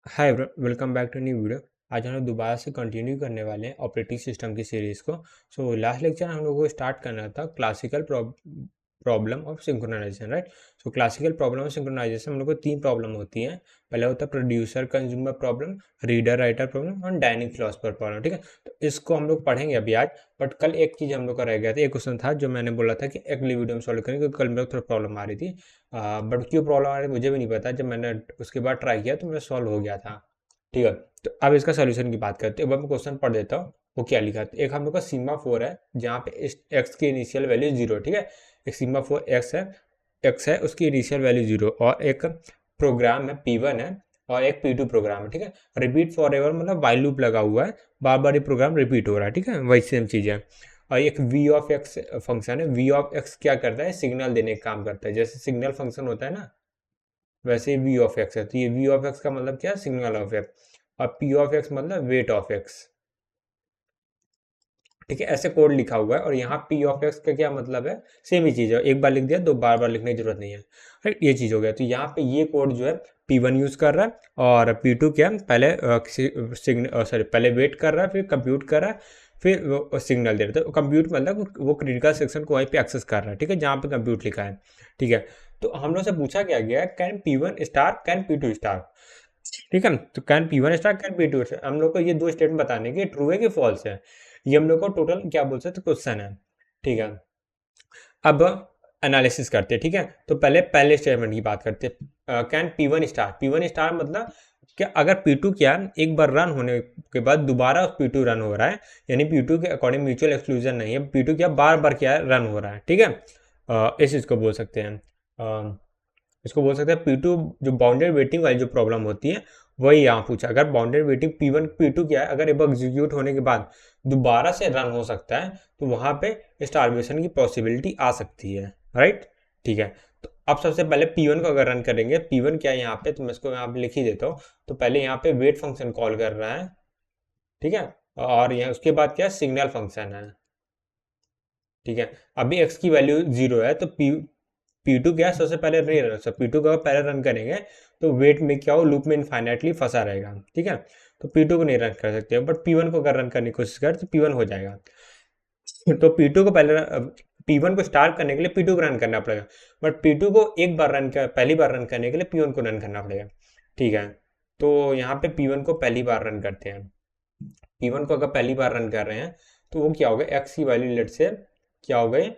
Hi welcome back to new video. आज हम लोग दोबारा से कंटिन्यू करने वाले हैं ऑपरेटिंग सिस्टम की सीरीज़ को। लास्ट लेक्चर हम लोगों को स्टार्ट करना था classical problem of synchronisation, right. Classical problem of synchronisation हम लोग को तीन प्रॉब्लम होती हैं। पहले होता है producer consumer problem, reader writer problem और डायनिंग फिलोसफर प्रॉब्लम, ठीक है। तो इसको हम लोग पढ़ेंगे अभी आज। बट कल एक चीज़ हम लोग का रह गया था, एक क्वेश्चन था जो मैंने बोला था कि अगली वीडियो में सॉल्व करेंगे, क्योंकि कल मेरे को थोड़ा प्रॉब्लम आ रही थी। बट क्यों प्रॉब्लम आ रही थी मुझे भी नहीं पता। जब मैंने उसके बाद ट्राई किया तो मेरा सॉल्व हो गया था, ठीक है। तो अब इसका सोल्यूशन की बात करते हैं। अब मैं क्वेश्चन पढ़ देता हूँ वो क्या लिखा है। एक हम लोग का सीमा 4 है जहाँ पे एक्स की इनिशियल वैल्यू 0, ठीक है। एक सीमा 4 एक्स है उसकी इनिशियल वैल्यू 0, और एक प्रोग्राम है P1 है और एक P2 प्रोग्राम है, ठीक है। रिपीट फॉर एवर मतलब वाइल लूप लगा हुआ है, बार बार ये प्रोग्राम रिपीट हो रहा है, ठीक है। वही सेम चीज़ है। और एक वी ऑफ एक्स फंक्शन है। वी ऑफ एक्स क्या करता है, सिग्नल देने का काम करता है। जैसे सिग्नल फंक्शन होता है ना, वैसे ही वी ऑफ एक्स है। तो ये वी ऑफ एक्स का मतलब क्या है, सिग्नल ऑफ एक्स। और पी ऑफ एक्स मतलब वेट ऑफ एक्स, ठीक है। ऐसे कोड लिखा हुआ है। और यहाँ पी ऑफ एक्स का क्या मतलब है, सेम ही चीज़ है। एक बार लिख दिया, दो बार बार लिखने की जरूरत नहीं है, राइट। ये चीज़ हो गया। तो यहाँ पे ये कोड जो है P1 यूज़ कर रहा है, और P2 क्या है, पहले वेट कर रहा है, फिर कंप्यूट कर रहा है, फिर वो सिग्नल दे रहा है। तो कंप्यूट मतलब वो क्रिटिकल सेक्शन को वहीं पे एक्सेस कर रहा है, ठीक है, जहाँ पे कंप्यूट लिखा है, ठीक है। तो हम लोग से पूछा क्या गया है, can P1 star can P2 star, ठीक है। तो can P1 star can P2 star, हम लोग को ये दो स्टेटमेंट बताने की ट्रू है कि फॉल्स है। ये हम लोग को टोटल क्या बोल सकते क्वेश्चन है, ठीक है। अब एनालिसिस करते हैं, ठीक है। तो पहले स्टेटमेंट की बात करते हैं। कैन P1 स्टार मतलब क्या, अगर P2 क्या एक बार रन होने के बाद दोबारा P2 रन हो रहा है, यानी P2 के अकॉर्डिंग म्यूचुअल एक्सक्लूजन नहीं है, P2 क्या बार बार क्या रन हो रहा है, ठीक है। इस चीज़ को बोल सकते हैं, इसको बोल सकते हैं P2। जो बाउंडेड वेटिंग वाली जो प्रॉब्लम होती है वही यहाँ पूछा। अगर बाउंडेड वेटिंग P1 P2 क्या है, अगर एक बार एग्जीक्यूट होने के बाद दोबारा से रन हो सकता है, तो वहाँ पे स्टारवेशन की पॉसिबिलिटी आ सकती है, राइट, ठीक है। तो अब सबसे पहले P1 को अगर रन करेंगे, P1 क्या है यहाँ पे, तो मैं इसको यहाँ पे लिख ही देता हूँ। तो पहले यहाँ पे वेट फंक्शन कॉल कर रहा है, ठीक है। और यहाँ उसके बाद क्या सिग्नल फंक्शन है, ठीक है। अभी x की वैल्यू 0 है, तो P2 क्या है, सबसे पहले नहीं रन, सब P2 को पहले रन करेंगे तो वेट में क्या हो, लूप में इनफाइनाइटली फंसा रहेगा, ठीक है। तो P2 को नहीं रन कर सकते, बट P1 को अगर रन करने की कोशिश करें तो P1 हो जाएगा। तो P2 को P1 को स्टार्ट करने के लिए P2 को रन करना पड़ेगा, बट P2 को एक बार पहली बार रन करने के लिए P1 को रन करना पड़ेगा, ठीक है। तो यहाँ पे P1 को पहली बार रन करते हैं। P1 को अगर पहली बार रन कर रहे हैं तो वो क्या हो गया, एक्स की वैल्यू लेट से क्या हो गई,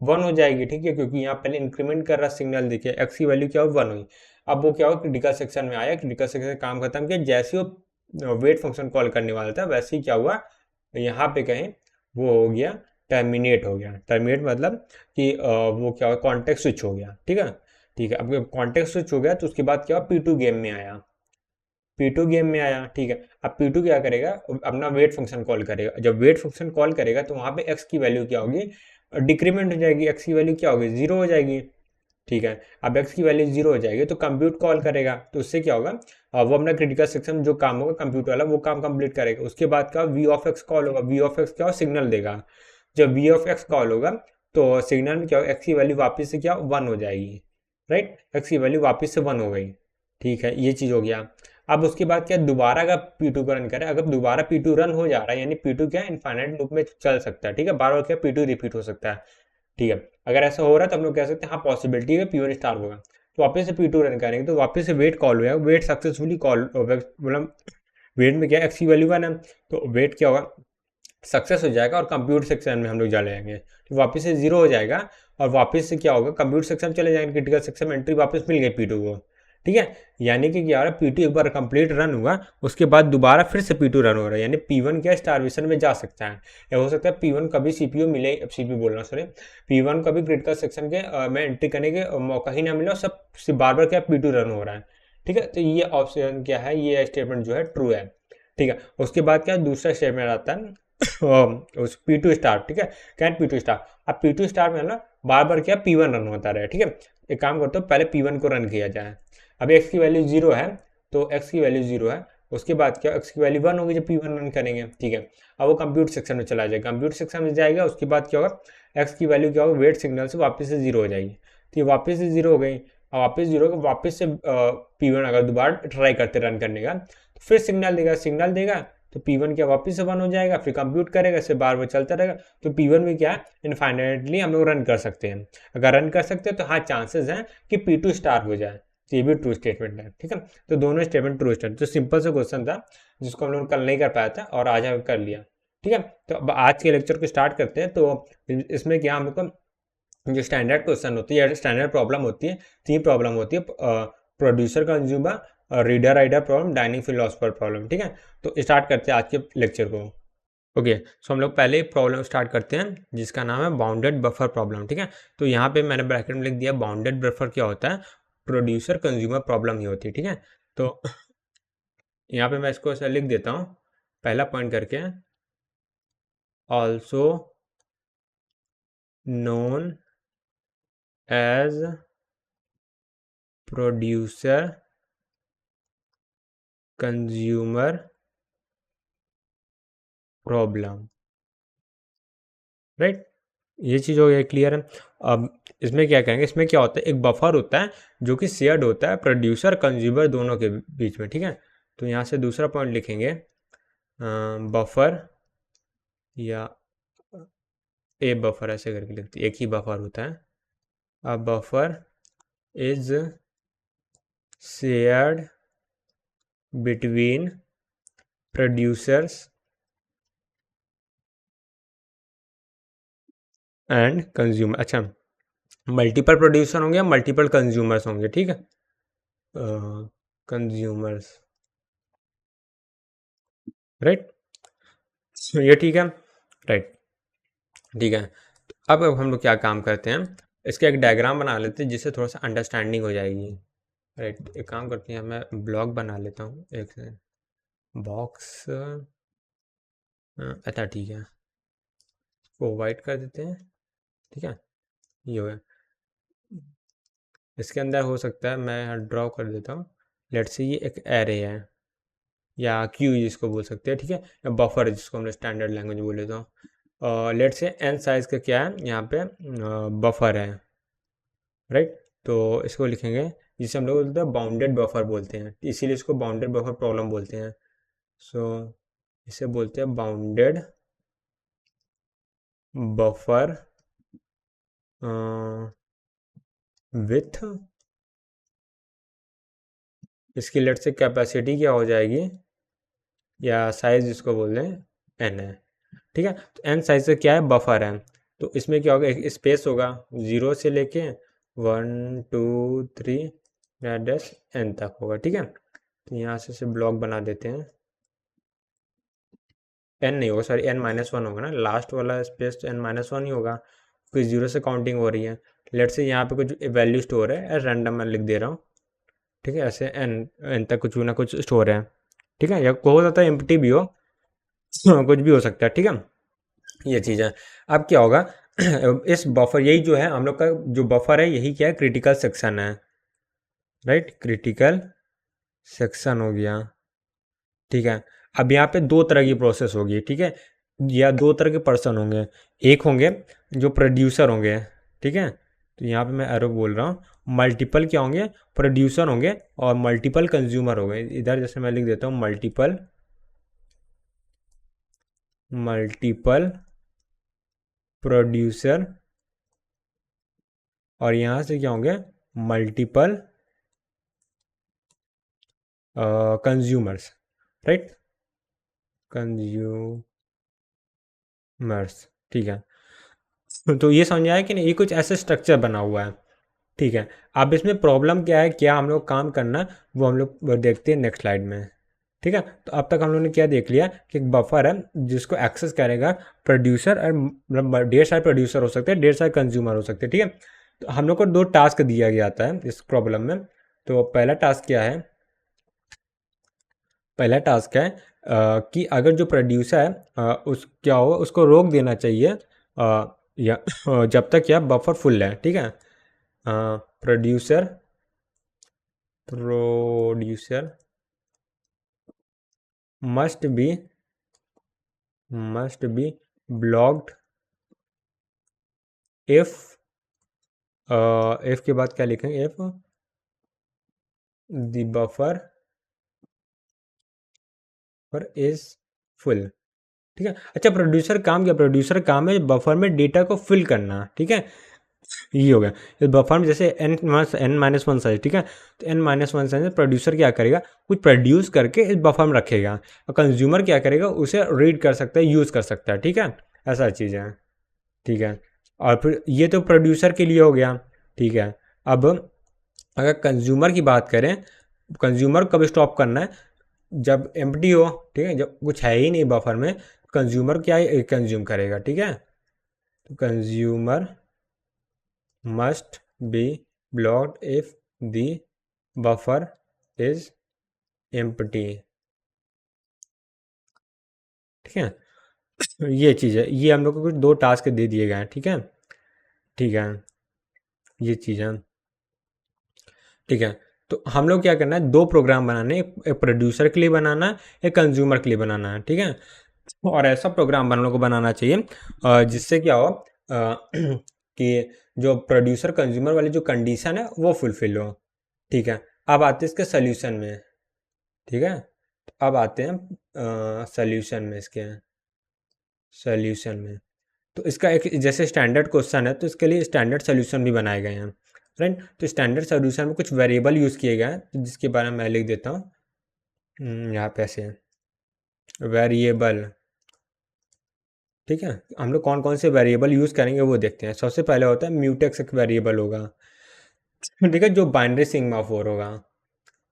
1 हो जाएगी, ठीक है, क्योंकि यहाँ पहले इंक्रीमेंट कर रहा सिग्नल, देखिए एक्स की वैल्यू क्या हो 1 हुई। अब वो क्या हो, क्रिटिकल सेक्शन में आया, क्रिटिकल सेक्शन काम खत्म किया, जैसे वो वेट फंक्शन कॉल करने वाला था वैसे ही क्या हुआ, यहाँ पे कहीं वो हो गया, टर्मिनेट हो गया। टर्मिनेट मतलब कि वो क्या हो, कॉन्टेक्स्ट स्विच हो गया, ठीक है, ठीक है। अब कॉन्टेक्स्ट स्विच हो गया तो उसके बाद क्या हुआ, P2 गेम में आया, P2 गेम में आया, ठीक है। अब P2 क्या करेगा, अपना वेट फंक्शन कॉल करेगा। जब वेट फंक्शन कॉल करेगा तो वहाँ पे x की वैल्यू क्या होगी, डिक्रीमेंट हो जाएगी, x की वैल्यू क्या होगी, 0 हो जाएगी, ठीक है। अब x की वैल्यू 0 हो जाएगी तो कंप्यूट कॉल करेगा, तो उससे क्या होगा, वो अपना क्रिटिकल सेक्शन जो काम होगा कंप्यूटर वाला वो काम कंप्लीट करेगा। उसके बाद क्या वी ऑफ एक्स कॉल होगा, वी ऑफ एक्स क्या हो, सिग्नल देगा। जब वी ऑफ एक्स कॉल होगा तो सिग्नल में क्या होगा, एक्स की वैल्यू वापस से क्या 1 हो जाएगी, राइट, एक्स की वैल्यू वापस से 1 हो गई, ठीक है। ये चीज़ हो गया। अब उसके बाद क्या, दोबारा अगर P2 को रन करें, अगर दोबारा P2 रन हो जा रहा है, यानी P2 क्या इनफाइनाइट लूप में चल सकता है, ठीक है, बार बार क्या P2 रिपीट हो सकता है, ठीक है। अगर ऐसा हो रहा है तो हम लोग कह सकते हैं हाँ पॉसिबिलिटी है P1 स्टार होगा। तो वापस से P2 रन करेंगे तो वापस से वेट कॉल हुआ, वेट सक्सेसफुली कॉल, मतलब वेट में क्या एक्स की वैल्यू 1 है, तो वेट क्या होगा, सक्सेस हो जाएगा और कंप्यूटर सेक्शन में हम लोग चले जाएंगे, तो वापस से 0 हो जाएगा। और वापस से क्या होगा, कंप्यूटर सेक्शन चले जाएंगे, क्रिटिकल सेक्शन में एंट्री वापस मिल गई P2 को, ठीक है। यानी कि क्या हो रहा है, P2 एक बार कंप्लीट रन हुआ, उसके बाद दोबारा फिर से P2 रन हो रहा है, यानी P1 क्या स्टारवेशन में जा सकता है, या हो सकता है P1 कभी CPU मिले, CPU बोलना सॉरी, P1 कभी क्रिटिकल सेक्शन के में एंट्री करने के मौका ही ना मिले, और सब बार बार क्या P2 रन हो रहा है, ठीक है। तो ये ऑप्शन क्या है, ये स्टेटमेंट जो है ट्रू है, ठीक है। उसके बाद क्या दूसरा स्टेटमेंट आता है उस P2 स्टार, ठीक है, कैन P2 स्टार। अब P2 स्टार में ना बार बार क्या P1 रन होता रहे, ठीक है। एक काम करते हो, पहले P1 को रन किया जाए। अब x की वैल्यू 0 है, तो x की वैल्यू 0 है, उसके बाद क्या x की वैल्यू 1 होगी जब P1 रन करेंगे, ठीक है। अब वो कंप्यूटर सेक्शन में चला जाएगा, कंप्यूटर सेक्शन में जाएगा, उसके बाद क्या होगा, x की वैल्यू क्या होगा, वेट सिग्नल से वापस से 0 हो जाएगी, तो ये वापस से 0 हो गई। और वापस 0 का वापस से P1 अगर दोबारा ट्राई करते रन करने का तो फिर सिग्नल देगा तो P1 क्या वापस से 1 हो जाएगा, फिर कंप्यूट करेगा, इससे बार बार चलता रहेगा। तो P1 में क्या है, इनफाइनाइटली हम लोग रन कर सकते हैं। अगर रन कर सकते हैं तो हाँ चांसेस हैं कि P2 स्टार हो जाए। तो ये भी ट्रू स्टेटमेंट है, ठीक है। तो दोनों स्टेटमेंट ट्रू स्टेटमेंट। तो सिंपल सा क्वेश्चन था जिसको हम लोग कल नहीं कर पाया था और आज हम कर लिया, ठीक है। तो अब आज के लेक्चर को स्टार्ट करते हैं। तो इसमें क्या हम लोग को जो स्टैंडर्ड क्वेश्चन होती है, स्टैंडर्ड प्रॉब्लम होती है, 3 प्रॉब्लम होती है, producer consumer, reader writer problem, dining philosopher problem, ठीक है। तो स्टार्ट करते हैं आज के लेक्चर को। ओके सो हम लोग पहले प्रॉब्लम स्टार्ट करते हैं जिसका नाम है बाउंडेड बफर प्रॉब्लम, ठीक है। तो यहाँ पे मैंने ब्रैकेट में लिख दिया बाउंडेड बफर क्या होता है, प्रोड्यूसर कंज्यूमर प्रॉब्लम ही होती है, ठीक है। तो यहाँ पे मैं इसको ऐसा लिख देता हूँ पहला पॉइंट करके, also known as producer consumer problem, right. ये चीज़ हो गया, क्लियर है। अब इसमें क्या कहेंगे, इसमें क्या होता है, एक बफर होता है जो कि शेयर्ड होता है प्रोड्यूसर कंज्यूमर दोनों के बीच में, ठीक है। तो यहाँ से दूसरा पॉइंट लिखेंगे बफर या ए बफर ऐसे करके लिखते, एक ही बफर होता है। अब buffer is shared between producers and consumer. अच्छा, मल्टीपल प्रोड्यूसर होंगे या मल्टीपल कंज्यूमर्स होंगे, ठीक है, कंज्यूमर्स, राइट। ये ठीक है, राइट, ठीक है। अब हम लोग क्या काम करते हैं, इसका एक डायग्राम बना लेते हैं जिससे थोड़ा सा अंडरस्टैंडिंग हो जाएगी, राइट। एक काम करते हैं, मैं ब्लॉक बना लेता हूँ, एक बॉक्स, अच्छा ठीक है, वो वाइट कर देते हैं, ठीक है। ये हो गया, इसके अंदर हो सकता है मैं ड्रॉ कर देता हूँ। लेट्स से ये एक एरे है या क्यू जिसको बोल सकते हैं, ठीक है, या बफर जिसको हमने स्टैंडर्ड लैंग्वेज बोल लेता हूँ। लेट्स से एन साइज़ का क्या है यहाँ पे, बफर है, राइट। तो इसको लिखेंगे जिसे हम लोग बोलते हैं बाउंडेड बफर बोलते हैं, इसीलिए इसको बाउंडेड बफर प्रॉब्लम बोलते हैं। सो इसे बोलते हैं बाउंडेड बफर विथ, इसकी लेट से कैपेसिटी क्या हो जाएगी या साइज जिसको बोलते हैं एन है, ठीक है। तो एन साइज से क्या है, बफर है। तो इसमें क्या होगा, एक स्पेस होगा 0 से लेके 1 2 3 डैश एन तक होगा, ठीक है। तो यहाँ से ब्लॉक बना देते हैं, एन नहीं होगा, सॉरी n-1 होगा ना, लास्ट वाला स्पेस तो n-1 ही होगा क्योंकि 0 से काउंटिंग हो रही है। लेट से यहाँ पे कुछ वैल्यू स्टोर है, रैंडम मैं लिख दे रहा हूँ, ठीक है। ऐसे एन तक कुछ ना कुछ स्टोर है, ठीक है, या हो सकता है एम्प्टी भी हो, कुछ भी हो सकता है, ठीक है। ये चीज़ है। अब क्या होगा, इस बफर, यही जो है हम लोग का जो बफर है, यही क्या है, क्रिटिकल सेक्शन है, राइट, क्रिटिकल सेक्शन हो गया, ठीक है। अब यहाँ पे दो तरह की प्रोसेस होगी, ठीक है, या दो तरह के पर्सन होंगे। एक होंगे जो प्रोड्यूसर होंगे, ठीक है। तो यहाँ पे मैं एरो बोल रहा हूँ, मल्टीपल क्या होंगे, प्रोड्यूसर होंगे और मल्टीपल कंज्यूमर होंगे। इधर जैसे मैं लिख देता हूँ मल्टीपल प्रोड्यूसर, और यहाँ से क्या होंगे, मल्टीपल कंज्यूमर्स, राइट, कंज्यूमर्स, ठीक है। तो ये समझ आया कि नहीं, ये कुछ ऐसे स्ट्रक्चर बना हुआ है, ठीक है। अब इसमें प्रॉब्लम क्या है, क्या हम लोग काम करना है, वो हम लोग देखते हैं नेक्स्ट स्लाइड में, ठीक है। तो अब तक हम लोग ने क्या देख लिया कि एक बफर है जिसको एक्सेस करेगा प्रोड्यूसर, और मतलब ढेर सारे प्रोड्यूसर हो सकते हैं, ढेर सारे कंज्यूमर हो सकते हैं, ठीक है। तो हम लोग को दो टास्क दिया गया था इस प्रॉब्लम में। तो पहला टास्क क्या है, पहला टास्क है कि अगर जो प्रोड्यूसर है उस क्या होगा, उसको रोक देना चाहिए या जब तक यह बफर फुल है, ठीक है। Producer producer must be blocked if, if के बाद क्या लिखेंगे, इफ द बफर पर इज फुल। ठीक है। अच्छा, प्रोड्यूसर काम क्या, प्रोड्यूसर काम है बफर में डेटा को फिल करना। ठीक है, ये हो गया। इस बफर में जैसे n-1 साइज, ठीक है, तो n-1 साइज में प्रोड्यूसर क्या करेगा, कुछ प्रोड्यूस करके इस बफर में रखेगा, और कंज्यूमर क्या करेगा, उसे रीड कर सकता है, यूज़ कर सकता है। ठीक है, ऐसा चीज़ है। ठीक है, और फिर ये तो प्रोड्यूसर के लिए हो गया। ठीक है, अब अगर कंज्यूमर की बात करें, कंज्यूमर कब स्टॉप करना है, जब एम्प्टी हो। ठीक है, जब कुछ है ही नहीं बफर में, कंज्यूमर क्या कंज्यूम करेगा। ठीक है, तो consumer must be blocked if the buffer is empty। ठीक है, ये चीज़ है, ये हम लोग को कुछ दो टास्क दे दिए गए हैं। ठीक है, ठीक है, ये चीज़ है। ठीक है, तो हम लोग क्या करना है, दो प्रोग्राम बनाने हैं, एक प्रोड्यूसर के लिए बनाना है, एक कंज्यूमर के लिए बनाना है। ठीक है, और ऐसा प्रोग्राम हम लोग को बनाना चाहिए जिससे क्या हो, कि जो प्रोड्यूसर कंज्यूमर वाली जो कंडीशन है वो फुलफिल हो। ठीक है, अब आते हैं इसके सोल्यूशन में। ठीक है, अब आते हैं सोल्यूशन में, इसके सोल्यूशन में। तो इसका एक जैसे स्टैंडर्ड क्वेश्चन है, तो इसके लिए स्टैंडर्ड सोल्यूशन भी बनाए गए हैं। राइट, तो स्टैंडर्ड सोल्यूशन में कुछ वेरिएबल यूज़ किए गए हैं, तो जिसके बारे में मैं लिख देता हूँ। यहाँ पे ऐसे वेरिएबल। ठीक है, हम लोग कौन कौन से वेरिएबल यूज़ करेंगे वो देखते हैं। सबसे पहले होता है म्यूटेक्स, एक वेरिएबल होगा। ठीक है, जो बाइनरी सिग्माफोर होगा।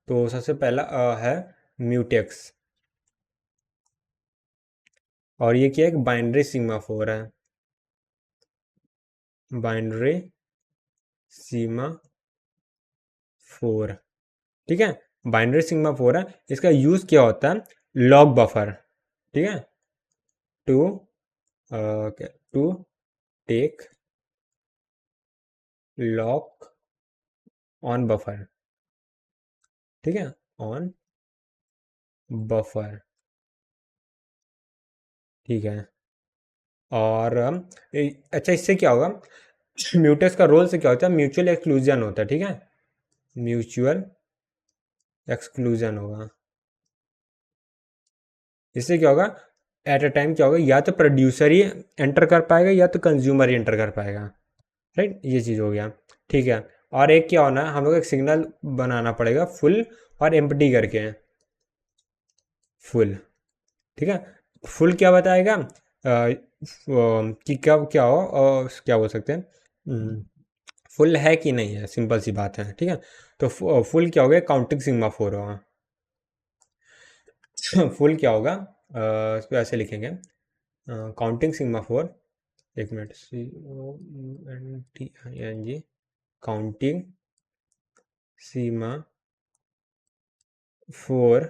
तो सबसे पहला है म्यूटेक्स, और ये क्या है, एक बाइनरी सिग्माफोर है, बाइनरी सीमा 4। ठीक है, बाइनरी सिग्मा 4 है। इसका यूज़ क्या होता है, लॉग बफर। ठीक है, to to take lock on buffer. ठीक है, ऑन बफर। ठीक है, और अच्छा, इससे क्या होगा, म्यूटेक्स का रोल से क्या होता है, म्यूचुअल एक्सक्लूजन होता है। ठीक है, म्यूचुअल एक्सक्लूजन होगा। इससे क्या होगा, एट अ टाइम क्या होगा, या तो प्रोड्यूसर ही एंटर कर पाएगा या तो कंज्यूमर ही एंटर कर पाएगा। राइट, ये चीज़ हो गया। ठीक है, और एक क्या होना है, हम लोग एक सिग्नल बनाना पड़ेगा फुल और एम्प्टी करके। फुल। ठीक है, फुल क्या बताएगा, कि कब क्या हो, और क्या बोल सकते हैं, फुल है कि नहीं है, सिंपल सी बात है। ठीक है, तो फुल क्या हो गया, काउंटिंग सिग्मा 4 होगा। फुल क्या होगा, इसको ऐसे लिखेंगे, काउंटिंग सिग्मा 4। एक मिनट, COUNTING, काउंटिंग सीमा 4,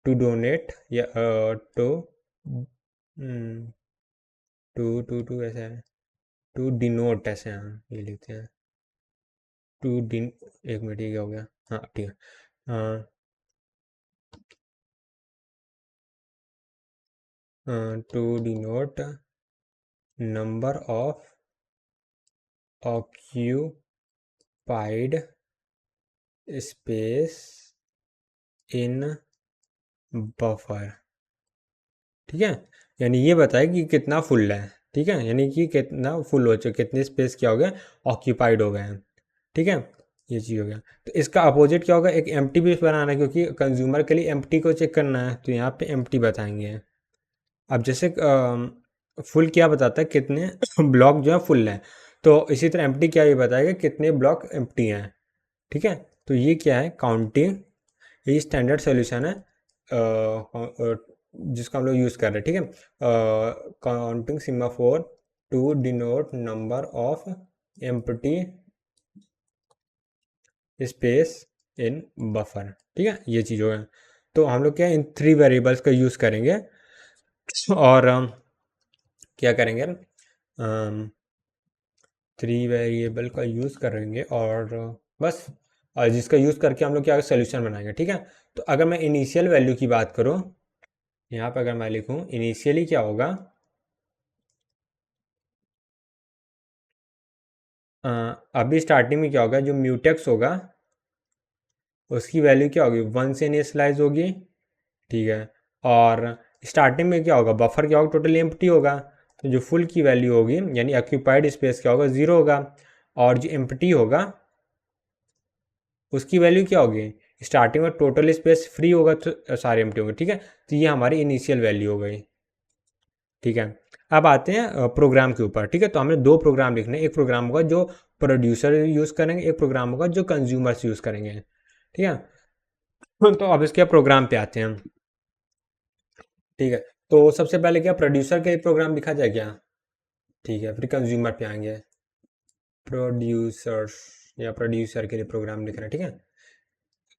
टू डोनेट, या टू टू ऐसा है, टू डिनोट ऐसे, हाँ ये लिखते हैं, टू डिन, एक मिनट, ये क्या हो गया, हाँ ठीक है, to denote number of occupied space in buffer. ठीक है, यानी ये बताए कि कितना फुल है। ठीक है, यानी कि कितना फुल हो चुका, कितने स्पेस क्या हो गया, ऑक्यूपाइड हो गए हैं। ठीक है, ये चीज़ हो गया। तो इसका अपोजिट क्या होगा, एक एम्प्टी भी बनाना है, क्योंकि कंज्यूमर के लिए एम्प्टी को चेक करना है, तो यहाँ पे एम्प्टी बताएंगे। अब जैसे फुल क्या बताता है, कितने ब्लॉक जो है फुल हैं, तो इसी तरह एम्प्टी क्या ये बताएगा कितने ब्लॉक एम्प्टी हैं। ठीक है, तो ये क्या है, काउंटिंग, ये स्टैंडर्ड सोल्यूशन है, जिसका हम लोग यूज़ कर रहे हैं। ठीक है, counting sigma 4 to denote number of empty space in buffer. ठीक है, ये चीज़ होगा। तो हम लोग क्या इन थ्री वेरिएबल्स का यूज़ करेंगे, और क्या करेंगे, थ्री वेरिएबल का यूज़ करेंगे, और बस, और जिसका यूज़ करके हम लोग क्या सोल्यूशन बनाएंगे। ठीक है, तो अगर मैं इनिशियल वैल्यू की बात करूँ, यहाँ पर अगर मैं लिखूँ इनिशियली क्या होगा, अभी स्टार्टिंग में क्या होगा, जो म्यूटेक्स होगा, उसकी वैल्यू क्या होगी, 1 से इनिशियलाइज होगी, ठीक है। और स्टार्टिंग में क्या होगा, बफर क्या होगा, टोटली एम्प्टी होगा। तो जो फुल की वैल्यू होगी यानी ऑक्यूपाइड स्पेस क्या होगा, 0 होगा। और जो एम्प्टी होगा उसकी वैल्यू क्या होगी, स्टार्टिंग में टोटल स्पेस फ्री होगा तो सारे एम्प्टी होंगे, ठीक है। तो ये हमारी इनिशियल वैल्यू हो गई, ठीक है। अब आते हैं प्रोग्राम के ऊपर, ठीक है। तो हमें दो प्रोग्राम लिखने, एक प्रोग्राम होगा जो प्रोड्यूसर यूज़ करेंगे, एक प्रोग्राम होगा जो कंज्यूमर्स यूज़ करेंगे, ठीक है। तो अब इसके प्रोग्राम पे आते हैं, ठीक है। तो सबसे पहले क्या प्रोड्यूसर के लिए प्रोग्राम लिखा जाए क्या, ठीक है। फिर कंज्यूमर पे आएंगे, प्रोड्यूसर या प्रोड्यूसर के लिए प्रोग्राम लिख रहे हैं, ठीक है।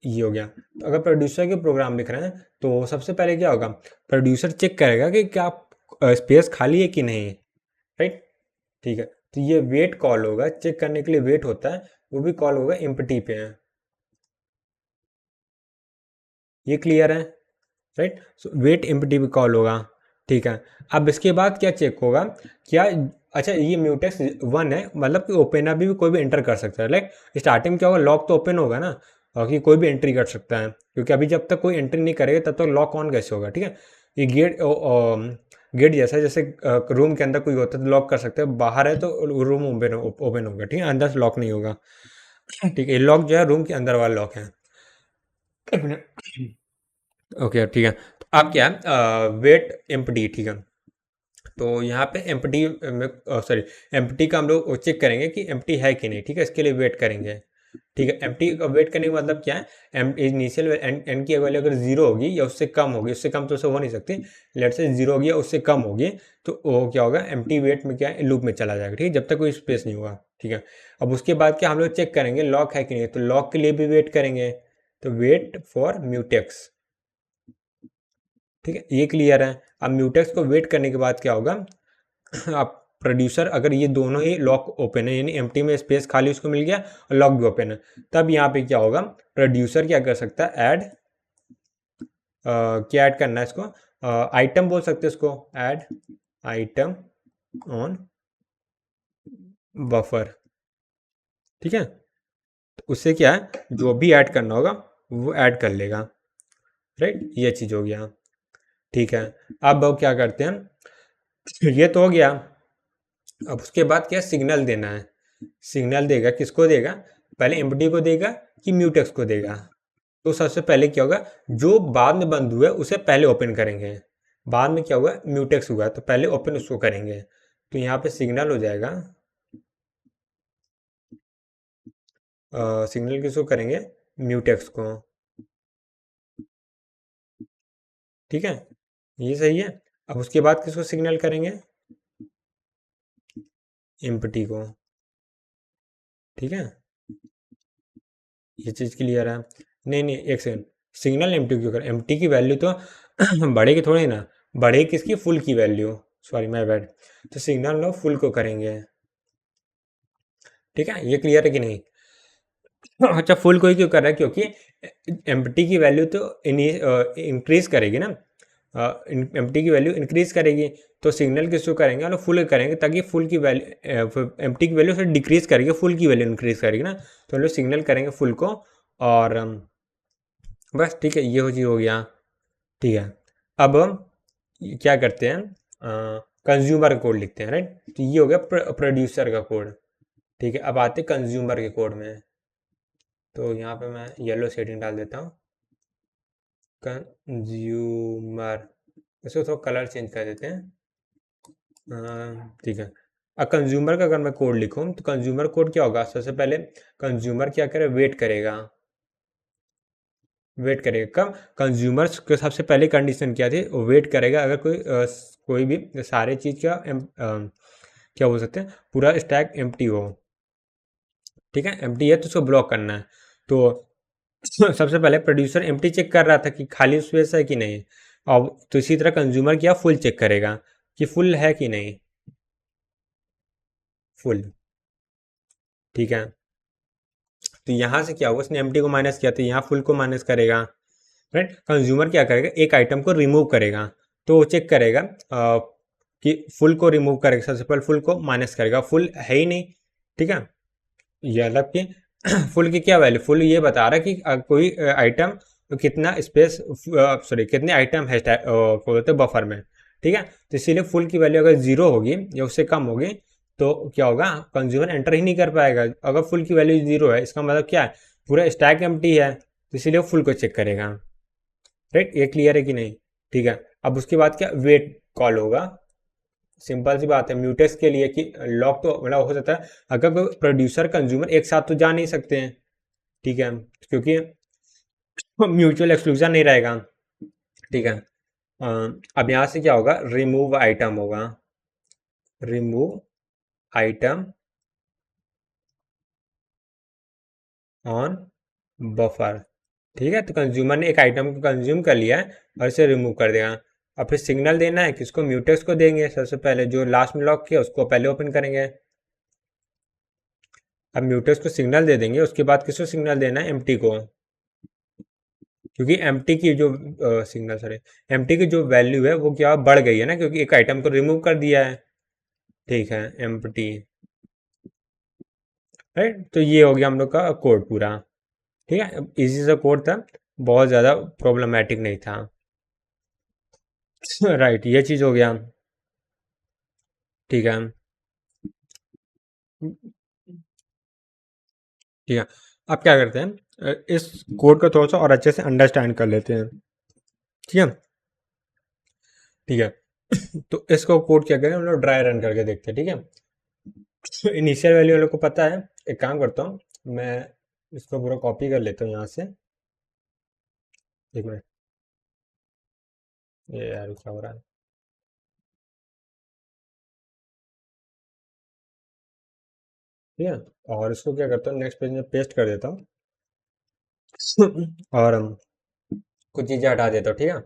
ये हो गया। तो अगर प्रोड्यूसर के प्रोग्राम लिख रहे हैं तो सबसे पहले क्या होगा, प्रोड्यूसर चेक करेगा कि क्या स्पेस खाली है कि नहीं, राइट, ठीक है। तो ये वेट कॉल होगा, चेक करने के लिए वेट होता है, वो भी कॉल होगा एम्प्टी पे है, ये क्लियर है, राइट। सो वेट एम्प्टी पे कॉल होगा, ठीक है। अब इसके बाद क्या चेक होगा, क्या, अच्छा ये म्यूटेक्स 1 है, मतलब कि ओपन भी कोई भी एंटर कर सकता है, लाइक स्टार्टिंग में क्या होगा, लॉक तो ओपन होगा ना, और कि कोई भी एंट्री कर सकता है, क्योंकि अभी जब तक कोई एंट्री नहीं करेगा तब तक लॉक ऑन कैसे होगा, ठीक है। ये गेट गेट जैसा, जैसे रूम के अंदर कोई होता है तो लॉक कर सकते हैं, बाहर है तो रूम ओपन होगा, ठीक है, अंदर से लॉक नहीं होगा, ठीक है। लॉक जो है रूम के अंदर वाला लॉक है, ओके, ठीक है। तो अब क्या है, वेट एम्प्टी, ठीक है। तो यहाँ पे एम्प्टी में, सॉरी, एम्प्टी का हम लोग चेक करेंगे कि एम्प्टी है कि नहीं, ठीक है। इसके लिए वेट करेंगे, ठीक है। एम्प्टी का वेट करने का मतलब क्या है, इनिशियल एन की वैल्यू अगर 0 होगी या उससे कम होगी, उससे कम तो उससे हो नहीं सकती, लेट से 0 होगी या उससे कम होगी, तो वो क्या होगा, एम्प्टी वेट में क्या है, लूप में चला जाएगा, ठीक है, जब तक कोई स्पेस नहीं हुआ, ठीक है। अब उसके बाद क्या हम लोग चेक करेंगे लॉक है कि नहीं, तो लॉक के लिए भी वेट करेंगे, तो वेट फॉर म्यूटेक्स, ठीक है, ये क्लियर है। अब म्यूटेक्स को वेट करने के बाद क्या होगा, अब प्रोड्यूसर अगर ये दोनों ही लॉक ओपन है, यानी एम्प्टी में स्पेस खाली उसको मिल गया और लॉक भी ओपन है, तब यहाँ पे क्या होगा, प्रोड्यूसर क्या कर सकता है, ऐड, क्या ऐड करना है इसको, आइटम बोल सकते हैं इसको, ऐड आइटम ऑन बफर, ठीक है। तो उससे क्या है, जो भी ऐड करना होगा वो ऐड कर लेगा, राइट, ये चीज़ हो गया, ठीक है। अब क्या करते हैं, ये तो हो गया। अब उसके बाद क्या सिग्नल देना है, सिग्नल देगा, किसको देगा, पहले एम्प्टी को देगा कि म्यूटेक्स को देगा। तो सबसे पहले क्या होगा, जो बाद में बंद हुआ है उसे पहले ओपन करेंगे, बाद में क्या हुआ, म्यूटेक्स हुआ तो पहले ओपन उसको करेंगे। तो यहाँ पे सिग्नल हो जाएगा, सिग्नल किसको करेंगे, म्यूटेक्स को, ठीक है, ये सही है। अब उसके बाद किसको सिग्नल करेंगे, एम्प्टी को, ठीक है, ये चीज़ क्लियर है। नहीं नहीं, एक सेकंड, सिग्नल एम्प्टी क्यों कर, एम्प्टी की वैल्यू तो बढ़ेगी थोड़ी ना, बढ़ेगी किसकी, फुल की वैल्यू, सॉरी माय बैड। तो सिग्नल लोग फुल को करेंगे, ठीक है, ये क्लियर है कि नहीं। अच्छा, फुल को ही क्यों कर रहा है, क्योंकि एम्प्टी की वैल्यू तो इंक्रीज करेगी ना, एम्प्टी की वैल्यू इंक्रीज करेगी, तो सिग्नल किसको करेंगे, और फुल करेंगे, ताकि फुल की वैल्यू, एम्प्टी की वैल्यू से डिक्रीज करेगी, फुल की वैल्यू इंक्रीज करेगी ना, तो हम लोग सिग्नल करेंगे फुल को। और बस, ठीक है, ये हो चीज़ हो गया, ठीक है। अब क्या करते हैं, कंज्यूमर का कोड लिखते हैं, राइट। तो ये हो गया प्रोड्यूसर का कोड, ठीक है। अब आते कंज्यूमर के कोड में, तो यहाँ पे मैं येलो शेडिंग डाल देता हूँ, कंज्यूमर, इसको थोड़ा कलर चेंज कर देते हैं, ठीक है। अब कंज्यूमर का अगर मैं कोड लिखूँ तो कंज्यूमर कोड क्या होगा, सबसे पहले कंज्यूमर क्या करे, वेट करेगा, वेट करेगा कब, कंज्यूमर्स के सबसे पहले कंडीशन क्या थी, वो वेट करेगा अगर कोई भी सारे चीज़ का क्या बोल सकते हैं, पूरा स्टैक एम्प्टी हो, ठीक है, एम्प्टी है तो उसको ब्लॉक करना है। तो सबसे पहले प्रोड्यूसर एम्प्टी चेक कर रहा था कि खाली स्पेस है कि नहीं, और तो इसी तरह कंज्यूमर क्या फुल चेक करेगा कि फुल है कि नहीं, फुल, ठीक है। तो यहाँ से क्या होगा, उसने एम्प्टी को माइनस किया तो यहाँ फुल को माइनस करेगा, राइट। कंज्यूमर क्या करेगा, एक आइटम को रिमूव करेगा, तो वो चेक करेगा कि फुल को रिमूव करेगा, सबसे पहले फुल को माइनस करेगा, फुल है ही नहीं, ठीक है, ये अलग की। फुल की क्या वैल्यू, फुल ये बता रहा है कि कोई आइटम कितना स्पेस, सॉरी कितने आइटम है बोलते बफर में, ठीक है। तो इसीलिए फुल की वैल्यू अगर जीरो होगी या उससे कम होगी तो क्या होगा, कंज्यूमर एंटर ही नहीं कर पाएगा। अगर फुल की वैल्यू जीरो है इसका मतलब क्या है, पूरा स्टैक एम्प्टी है, तो इसीलिए फुल को चेक करेगा। राइट, ये क्लियर है कि नहीं? ठीक है। अब उसके बाद क्या वेट कॉल होगा, सिंपल सी बात है म्यूटेक्स के लिए कि लॉक तो मतलब हो सकता है अगर कोई प्रोड्यूसर कंज्यूमर एक साथ तो जा नहीं सकते हैं, ठीक है, क्योंकि म्यूचुअल एक्सक्लूजन नहीं रहेगा, ठीक है। अब यहाँ से क्या होगा, रिमूव आइटम होगा, रिमूव आइटम ऑन बफर, ठीक है। तो कंज्यूमर ने एक आइटम को कंज्यूम कर लिया है और इसे रिमूव कर देगा। अब फिर सिग्नल देना है किसको, म्यूटेक्स को देंगे सबसे पहले, जो लास्ट में लॉक किया उसको पहले ओपन करेंगे। अब म्यूटेक्स को सिग्नल दे देंगे, उसके बाद किसको सिग्नल देना है, एम्प्टी को, क्योंकि एम्प्टी की जो सिग्नल सॉरी एम्प्टी की जो वैल्यू है वो क्या बढ़ गई है ना, क्योंकि एक आइटम को रिमूव कर दिया है, ठीक है, एम्प्टी। राइट, तो ये हो गया हम लोग का कोड पूरा, ठीक है। इजी सा कोड था, बहुत ज़्यादा प्रॉब्लमेटिक नहीं था। राइट, ये चीज़ हो गया, ठीक है, ठीक है। अब क्या करते हैं, इस कोड को थोड़ा सा और अच्छे से अंडरस्टैंड कर लेते हैं, ठीक है, ठीक है। तो इसको कोड क्या करें हम लोग, ड्राई रन करके देखते हैं, ठीक है। तो इनिशियल वैल्यू हम लोग को पता है, एक काम करता हूँ मैं, इसको पूरा कॉपी कर लेता हूँ यहाँ से, एक मिनट, ये यार क्या हो रहा है, ठीक है। और इसको क्या करता हूँ, नेक्स्ट पेज में पेस्ट कर देता हूँ और कुछ चीज़ें हटा देता हूँ, ठीक है।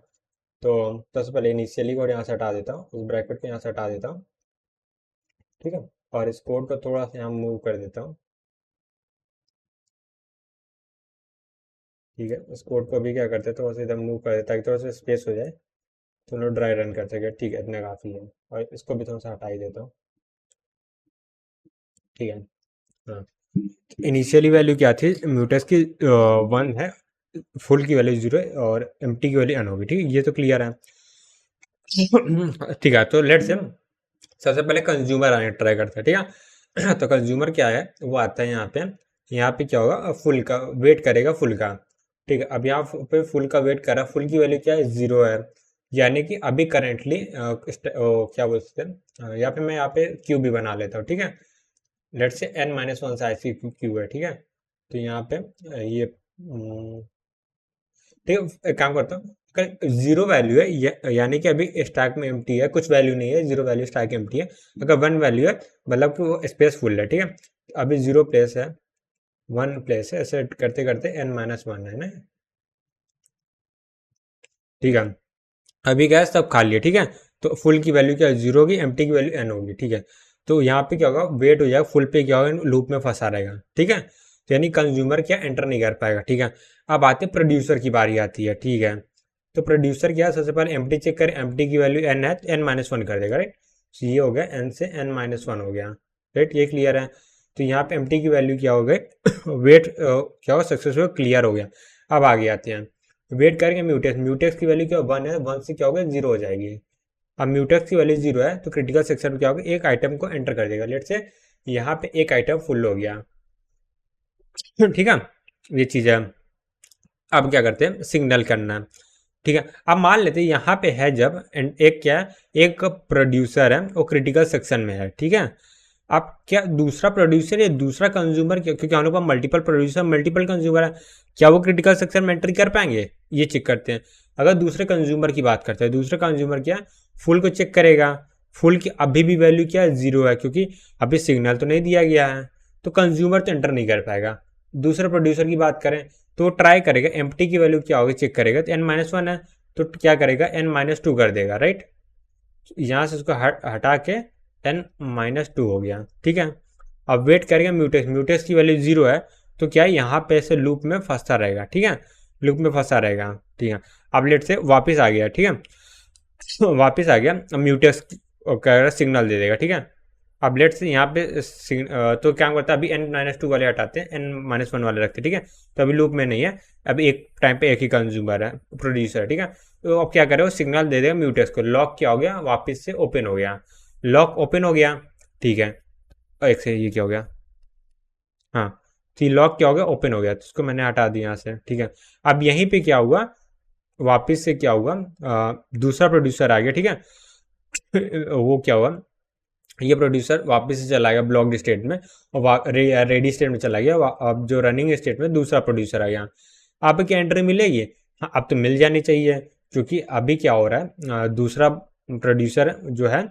तो सबसे पहले इनिशियली कोड यहाँ से हटा देता हूँ, इस ब्रैकेट को यहाँ से हटा देता हूँ, ठीक है। और इस कोड को थोड़ा सा यहाँ मूव कर देता हूँ, ठीक है। इस कोड को भी क्या करते हैं, थोड़ा सा इधर मूव कर देता है ताकि थोड़ा सा स्पेस हो जाए, तो लोग ड्राई रन कर सके, ठीक है, इतना काफ़ी है। और इसको भी थोड़ा सा हटा ही देता हूँ, ठीक है। हाँ, इनिशियली वैल्यू क्या थी म्यूटेक्स की, वन है, फुल की वैल्यू जीरो है और एम्प्टी की वैल्यू एन होगी, ठीक है, ये तो क्लियर है। ठीक है, तो लेट्स से सबसे पहले कंज्यूमर आने ट्राई करते हैं, ठीक है। तो कंज्यूमर क्या है, वो आता है यहाँ पे, यहाँ पे क्या होगा, फुल का वेट करेगा, फुल का, ठीक है। अब यहाँ पे फुल का वेट कर रहा है, फुल की वैल्यू क्या है, जीरो है, यानी कि अभी करेंटली क्या बोलते हैं, यहाँ पे मैं यहाँ पे क्यू भी बना लेता हूँ, ठीक है। लेट से एन माइनस वन साइज की क्यू है, ठीक है। तो यहाँ पे ये ठीक है, एक काम करता हूँ, अगर जीरो वैल्यू है यानी कि अभी स्टैक में एम्प्टी है, कुछ वैल्यू नहीं है, जीरो वैल्यू स्टैक एम्प्टी है। अगर वन वैल्यू है मतलब कि वो स्पेस फुल है, ठीक है। अभी जीरो प्लेस है, वन प्लेस है, ऐसे करते करते एन माइनस वन है ना, ठीक है। अभी क्या है, सब खाली है, ठीक है। तो फुल की वैल्यू क्या है, जीरो होगी, एम्प्टी की वैल्यू एन होगी, ठीक है। तो यहाँ पे क्या होगा, वेट हो जाएगा, फुल पे क्या होगा, लूप में फंसा रहेगा, ठीक है। तो यानी कंज्यूमर क्या एंटर नहीं कर पाएगा, ठीक है। अब आते प्रोड्यूसर की बारी आती है, ठीक है। तो प्रोड्यूसर क्या है, सबसे पहले एम्प्टी चेक करें, एम्प्टी की वैल्यू एन है, एन माइनस वन कर देगा, राइट। तो ये हो गया एन से एन माइनस वन हो गया, राइट, ये क्लियर है। तो यहाँ पे एम्प्टी की वैल्यू क्या हो गई, वेट क्या होगा, सक्सेसफुल क्लियर हो गया। अब आगे आते हैं, वेट करेंगे म्यूटेक्स, म्यूटेक्स की वैल्यू क्या वन है, वन से क्या होगा, जीरो हो जाएगी। अब म्यूटेक्स की वैल्यू जीरो है तो क्रिटिकल सेक्शन में क्या होगा, एक आइटम को एंटर कर देगा, लेट से यहाँ पे एक आइटम फुल हो गया, ठीक है, ये चीज़ है। अब क्या करते हैं, सिग्नल करना, ठीक है। अब मान लेते हैं यहाँ पे है जब एक क्या है, एक प्रोड्यूसर है वो क्रिटिकल सेक्शन में है, ठीक है। अब क्या दूसरा प्रोड्यूसर या दूसरा कंज्यूमर, क्योंकि हम लोग का मल्टीपल प्रोड्यूसर मल्टीपल कंज्यूमर है, क्या वो क्रिटिकल सेक्शन में एंट्री कर पाएंगे, ये चेक करते हैं। अगर दूसरे कंज्यूमर की बात करते हैं, दूसरा कंज्यूमर क्या फुल को चेक करेगा, फुल की अभी भी वैल्यू क्या है, जीरो है, क्योंकि अभी सिग्नल तो नहीं दिया गया है, तो कंज्यूमर तो एंटर नहीं कर पाएगा। दूसरे प्रोड्यूसर की बात करें तो ट्राई करेगा, एम्प्टी की वैल्यू क्या होगी चेक करेगा, तो एन माइनस वन है, तो क्या करेगा, एन माइनस टू कर देगा, राइट। यहाँ से उसको हटा के एन माइनस टू हो गया, ठीक है। अब वेट करेगा म्यूटेक्स, म्यूटेक्स की वैल्यू जीरो है, तो क्या यहाँ पे से लूप में फंसता रहेगा, ठीक है, लूप में फंसा रहेगा, ठीक है। अब लेट से वापस आ गया, ठीक है, वापस आ गया, अब म्यूटेक्स करेगा, सिग्नल दे देगा, ठीक है। अब लेट से यहाँ पे तो क्या करता है, अभी n-2 वाले हटाते हैं, n-1 वाले रखते हैं, ठीक है। तो अभी लूप में नहीं है, अभी एक टाइम पे एक ही कंज्यूमर है, प्रोड्यूसर है, ठीक है। तो अब क्या करेगा, सिग्नल दे देगा म्यूटेक्स को, लॉक क्या हो गया, वापस से ओपन हो गया, लॉक ओपन हो गया, ठीक है। और एक से ये क्या हो गया, हाँ, तो लॉक क्या हो गया, ओपन हो गया, तो इसको मैंने हटा दिया यहाँ से, ठीक है। अब यहीं पे क्या हुआ, वापस से क्या हुआ, दूसरा प्रोड्यूसर आ गया, ठीक है। वो क्या हुआ, ये प्रोड्यूसर वापस से चला गया ब्लॉक्ड स्टेट में, और रेडी स्टेट में चला गया, अब जो रनिंग स्टेट में दूसरा प्रोड्यूसर आ गया। आप क्या एंट्री मिलेगी, हाँ अब तो मिल जानी चाहिए, क्योंकि अभी क्या हो रहा है, दूसरा प्रोड्यूसर जो है,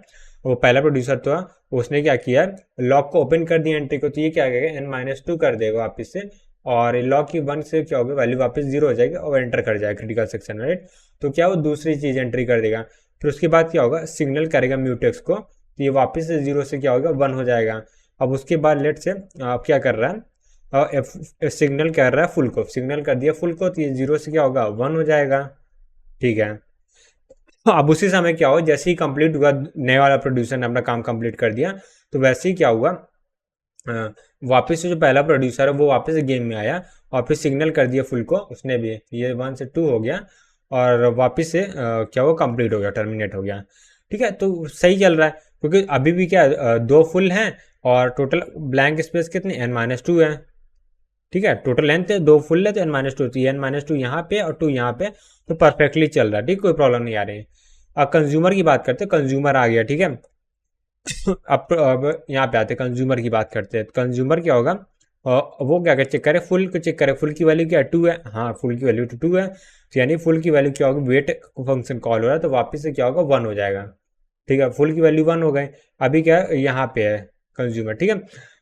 वो पहला प्रोड्यूसर तो है, उसने क्या किया, लॉक को ओपन कर दिया एंट्री को, तो ये क्या करेगा, n-2 कर देगा वापस से, और लॉक की 1 से क्या होगा, वैल्यू वापस 0 हो जाएगी और एंटर कर जाएगा क्रिटिकल सेक्शन में, राइट। तो क्या वो दूसरी चीज एंट्री कर देगा, फिर उसके बाद क्या होगा, सिग्नल करेगा म्यूटेक्स को, तो ये वापस से 0 से क्या होगा, 1 हो जाएगा। अब उसके बाद लेट से आप क्या कर रहा है, सिग्नल कर रहा है फुल को, सिग्नल कर दिया फुल को, तो ये 0 से क्या होगा, 1 हो जाएगा, ठीक है। अब उसी समय क्या हुआ, जैसे ही कंप्लीट हुआ, नए वाला प्रोड्यूसर ने अपना काम कंप्लीट कर दिया, तो वैसे ही क्या हुआ, वापस से जो पहला प्रोड्यूसर है वो वापस से गेम में आया, और फिर सिग्नल कर दिया फुल को उसने भी, ये 1 से 2 हो गया, और वापस से क्या हुआ, कंप्लीट हो गया, टर्मिनेट हो गया, ठीक है। तो सही चल रहा है, क्योंकि अभी भी क्या दो फुल हैं, और टोटल ब्लैंक स्पेस कितनी, n-2 है, ठीक है। टोटल लेंथ है, दो फुल है तो n-2, तो n-2 यहाँ पे और 2 यहाँ पे, तो परफेक्टली चल रहा है, ठीक, कोई प्रॉब्लम नहीं आ रही है। अब कंज्यूमर की बात करते हैं, कंज्यूमर आ गया, ठीक है। अब यहाँ पे आते कंज्यूमर की बात करते हैं, कंज्यूमर क्या होगा, वो क्या कर चेक करे, फुल को चेक करे, फुल की वैल्यू क्या है, 2 है, हाँ फुल की वैल्यू तो 2 है, तो यानी फुल की वैल्यू क्या होगी, वेट फंक्शन कॉल हो रहा है, तो वापस से क्या होगा, 1 हो जाएगा, ठीक है। फुल की वैल्यू 1 हो गई, अभी क्या है, यहाँ पे है कंज्यूमर, ठीक है।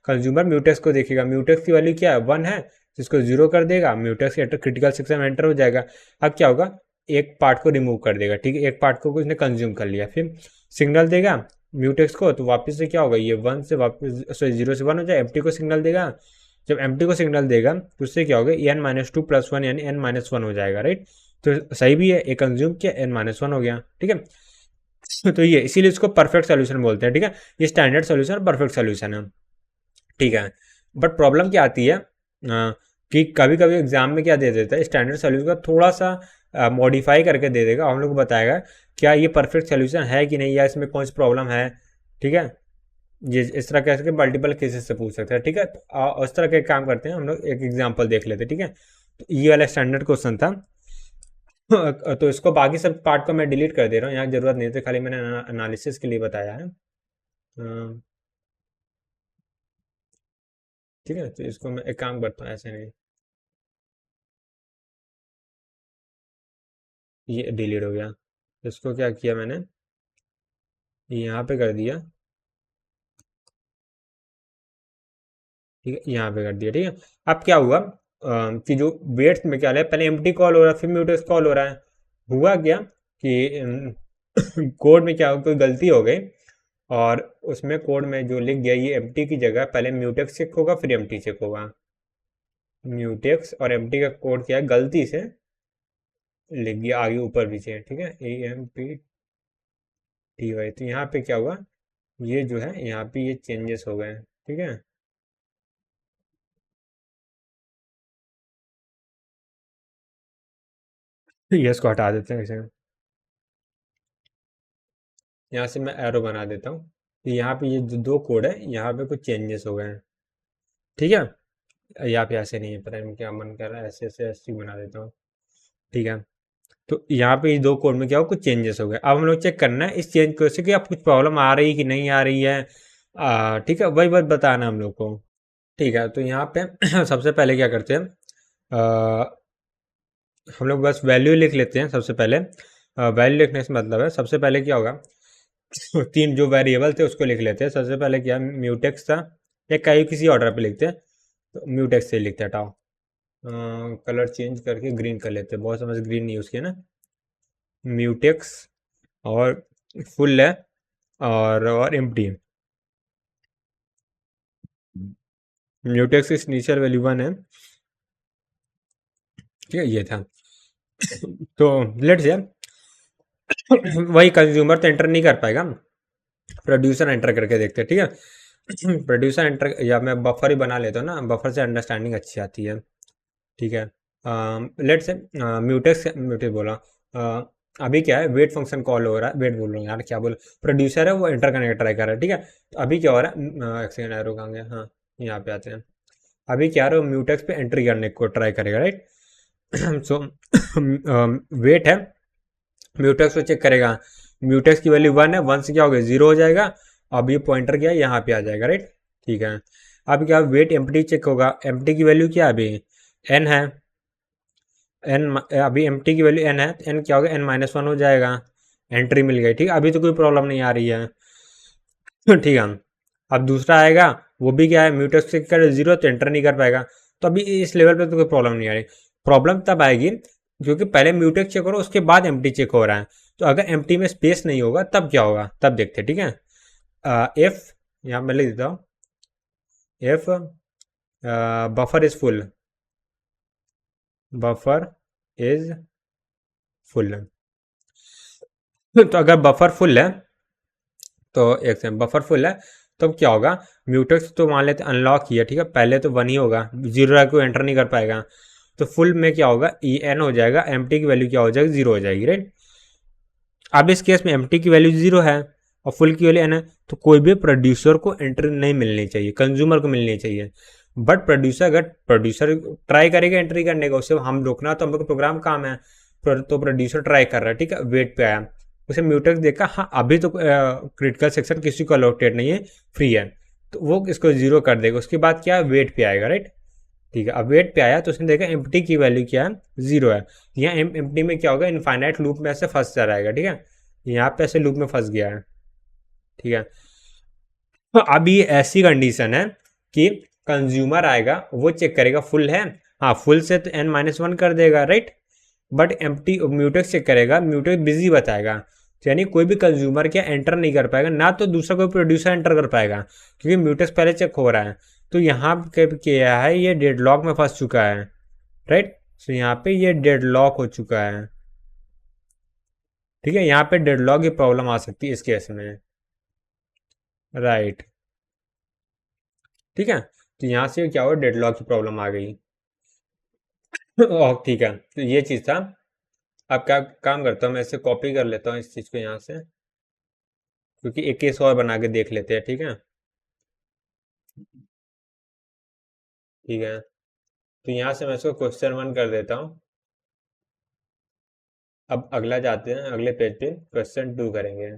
कंज्यूमर म्यूटेक्स को देखेगा, म्यूटेक्स की वैल्यू क्या है, 1 है, जिसको 0 कर देगा, म्यूटेक्स क्रिटिकल सेक्शन में एंटर हो जाएगा। अब क्या होगा, एक पार्ट को रिमूव कर देगा, ठीक है, एक पार्ट को उसने कंज्यूम कर लिया, फिर सिग्नल देगा म्यूटेक्स को, तो वापस से क्या होगा, ये 1 से वापस, सॉरी 0 से 1 हो जाए, एम्प्टी को सिग्नल देगा, जब एम्प्टी को सिग्नल देगा तो उससे क्या होगा, n-2 + 1 यानी n-1 हो जाएगा, राइट। तो सही भी है, एक कंज्यूम किया, n-1 हो गया, ठीक है। तो ये इसीलिए इसको परफेक्ट सोल्यूशन बोलते हैं, ठीक है। ये स्टैंडर्ड सोल्यूशन, परफेक्ट सोल्यूशन है, ठीक है। बट प्रॉब्लम क्या आती है, कि कभी कभी एग्जाम में क्या दे देता है, स्टैंडर्ड सोल्यूशन का थोड़ा सा मॉडिफाई करके दे देगा, हम लोग को बताएगा क्या ये परफेक्ट सोल्यूशन है कि नहीं, या इसमें कौन सी प्रॉब्लम है, ठीक है। ये इस तरह कह सके मल्टीपल केसेस से पूछ सकते हैं, ठीक है। तो उस तरह के काम करते हैं हम लोग, एक एग्जाम्पल देख लेते हैं, ठीक है। तो ये वाला स्टैंडर्ड क्वेश्चन था। तो इसको बाकी सब पार्ट को मैं डिलीट कर दे रहा हूँ, यहाँ जरूरत नहीं थी, खाली मैंने एनालिसिस के लिए बताया है, ठीक है। तो इसको मैं एक काम करता हूँ, ऐसे नहीं, ये डिलीट हो गया, इसको क्या किया मैंने, ये यहाँ पे कर दिया, ठीक है, यहाँ पे कर दिया, ठीक है। अब क्या हुआ, कि जो वेट्स में क्या है, पहले एम्प्टी कॉल हो रहा है, फिर म्यूटेक्स कॉल हो रहा है, हुआ क्या कि कोड में क्या कोई गलती हो गई, और उसमें कोड में जो लिख गया, ये एम्प्टी की जगह पहले म्यूटेक्स चेक होगा, फिर एम्प्टी चेक होगा, म्यूटेक्स और एम्प्टी का कोड क्या है, गलती से लिख दिया आगे ऊपर पीछे, ठीक है, AMPTY, तो यहाँ पे क्या हुआ, ये जो है यहाँ पे ये चेंजेस हो गए, ठीक है। ये इसको हटा देते हैं इसे, यहाँ से मैं एरो बना देता हूँ, तो यहाँ पे ये जो दो कोड है, यहाँ पे कुछ चेंजेस हो गए हैं, ठीक है। यहाँ पे ऐसे नहीं है, पता नहीं क्या मन कर रहा है, ऐसे ऐसे ऐसे ही बना देता हूँ, ठीक है। तो यहाँ पे इस दो कोड में क्या हो, कुछ चेंजेस हो गए, अब हम लोग चेक करना है इस चेंज को से कि आप कुछ प्रॉब्लम आ रही है कि नहीं आ रही है, ठीक है, वही बात बताना हम लोग को, ठीक है। तो यहाँ पे सबसे पहले क्या करते हैं, हम लोग बस वैल्यू लिख लेते हैं सबसे पहले, वैल्यू लिखने से मतलब है, सबसे पहले क्या होगा, तीन जो वेरिएबल थे उसको लिख लेते हैं, सबसे पहले क्या म्यूटेक्स था, या कहीं किसी ऑर्डर पे लिखते हैं, तो म्यूटेक्स से लिखते हैं, हटाओ, कलर चेंज करके ग्रीन कर लेते हैं, बहुत समझ ग्रीन नहीं यूज़ किया ना, म्यूटेक्स, और फुल है, और एम्प्टी, म्यूटेक्स की इनिशियल वैल्यू 1 है, ठीक है, ये था। तो लेट्स से वही कंज्यूमर तो एंटर नहीं कर पाएगा, प्रोड्यूसर एंटर करके देखते हैं, ठीक है। प्रोड्यूसर एंटर, या मैं बफर ही बना लेता हूँ ना, बफर से अंडरस्टैंडिंग अच्छी आती है। ठीक है, लेट से म्यूटेक्स म्यूटेक्स बोला, अभी क्या है, वेट फंक्शन कॉल हो रहा है, वेट बोल रहा हूँ यार, क्या बोल, प्रोड्यूसर है वो एंटर करने का ट्राई कर रहा है। ठीक है, तो अभी क्या हो रहा है, एक सेकंड एरो कहाँ गया, हाँ यहाँ पे आते हैं। अभी क्या है, म्यूटेक्स पे एंट्री करने को ट्राई करेगा, राइट। सो वेट है, म्यूटेक्स को चेक करेगा, म्यूटेक्स की वैल्यू 1 है, 1 से क्या हो गया, 0 हो जाएगा। अब ये पॉइंटर क्या है, यहाँ पे आ जाएगा, राइट। ठीक है, अब क्या, वेट एम्प्टी चेक होगा, एम्प्टी की वैल्यू क्या है अभी, n है, n अभी एम्प्टी की वैल्यू n है, तो n क्या होगा, n-1 हो जाएगा, एंट्री मिल गई। ठीक है, अभी तो कोई प्रॉब्लम नहीं आ रही है। ठीक है, अब दूसरा आएगा, वो भी क्या है, म्यूटेक्स चेक करे 0 तो एंटर नहीं कर पाएगा। तो अभी इस लेवल पे तो कोई प्रॉब्लम नहीं आ रही। प्रॉब्लम तब आएगी क्योंकि पहले म्यूटेक्स चेक करो, उसके बाद एम्प्टी चेक हो रहा है। तो अगर एम्प्टी में स्पेस नहीं होगा तब क्या होगा, तब देखते हैं। ठीक है, एफ, यहाँ मैं लिख देता हूँ, F buffer is full, buffer is full. तो अगर बफर फुल है, तो एक सेकंड, बफर फुल है तो क्या होगा, म्यूटेक्स तो मान लेते अनलॉक किया, ठीक है, पहले तो 1 ही होगा, 0 को एंटर नहीं कर पाएगा। तो फुल में क्या होगा, ई एन हो जाएगा, एम टी की वैल्यू क्या हो जाएगी, 0 हो जाएगी, राइट। अब इस केस में एम टी की वैल्यू 0 है और फुल की वैल्यू एन है, तो कोई भी प्रोड्यूसर को एंट्री नहीं मिलनी चाहिए, कंज्यूमर को मिलनी चाहिए। बट प्रोड्यूसर, अगर प्रोड्यूसर ट्राई करेगा एंट्री करने का, उससे हम रोकना तो हम लोग प्रोग्राम काम है। तो प्रोड्यूसर ट्राई कर रहा है, ठीक है, वेट पे आया, उसे म्यूटेक्स देखा, हाँ अभी तो क्रिटिकल सेक्शन किसी को अलोटेड नहीं है, फ्री है, तो वो इसको 0 कर देगा। उसके बाद क्या, वेट पे आएगा, राइट। ठीक है, अब वेट पे आया तो उसने देखा एम्प्टी की वैल्यू क्या है, 0 है। यहाँ एम्प्टी में क्या होगा, इनफाइनाइट लूप में ऐसे फंस जा रहेगा। ठीक है, यहाँ पे ऐसे लूप में फंस गया है। ठीक है, तो अब ये ऐसी कंडीशन है कि कंज्यूमर आएगा, वो चेक करेगा फुल है, हाँ फुल से तो n-1 कर देगा, right. But empty mutex check करेगा, म्यूटेक्स बिजी बताएगा, तो यानी कोई भी कंज्यूमर क्या एंटर नहीं कर पाएगा, ना तो दूसरा कोई प्रोड्यूसर एंटर कर पाएगा, क्योंकि म्यूटेक्स पहले चेक हो रहा है। तो यहाँ पे क्या है, ये डेडलॉक में फंस चुका है, राइट। तो यहाँ पे ये डेडलॉक हो चुका है। ठीक है, यहाँ पे डेडलॉक की प्रॉब्लम आ सकती है इस केस में, राइट। ठीक है, तो यहाँ से क्या हुआ, डेडलॉक की प्रॉब्लम आ गई। और ठीक है, तो ये चीज़ था। अब क्या काम करता हूँ, मैं इसे कॉपी कर लेता हूँ इस चीज़ को यहाँ से, क्योंकि एक केस और बना के देख लेते हैं। ठीक है, ठीक है, तो यहाँ से मैं इसको क्वेश्चन 1 कर देता हूँ। अब अगला जाते हैं, अगले पेज पे क्वेश्चन 2 करेंगे।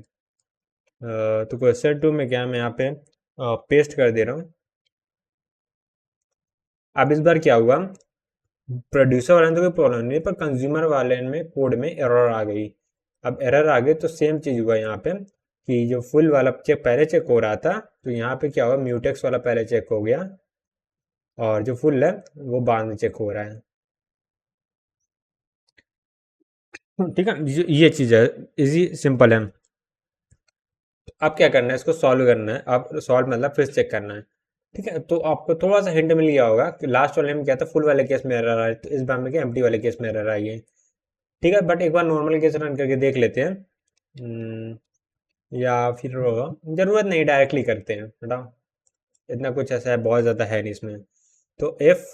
तो क्वेश्चन 2 में क्या, मैं यहाँ पे पेस्ट कर दे रहा हूँ। अब इस बार क्या हुआ, प्रोड्यूसर वाले में तो कोई प्रॉब्लम नहीं, पर कंज्यूमर वाले में कोड में एरर आ गई। अब एरर आ गई तो सेम चीज़ हुआ यहाँ पे, कि जो फुल वाला चेक पहले चेक हो रहा था, तो यहाँ पे क्या हुआ, म्यूटेक्स वाला पहले चेक हो गया, और जो फुल है वो बाद में चेक हो रहा है। ठीक है, ये चीज़ है, इजी सिंपल है। अब क्या करना है, इसको सॉल्व करना है। अब सॉल्व मतलब फिर चेक करना है। ठीक है, तो आपको थोड़ा सा हिंट मिल गया होगा कि लास्ट वाले में क्या था, फुल वाले केस में एरर आया, तो इस बार में क्या एम्प्टी वाले केस में एरर आई है। ठीक है, बट एक बार नॉर्मल केस रन करके देख लेते हैं। या फिर जरूरत नहीं, डायरेक्टली करते हैं, बताओ, इतना कुछ ऐसा है, बहुत ज़्यादा है नहीं इसमें। तो एफ,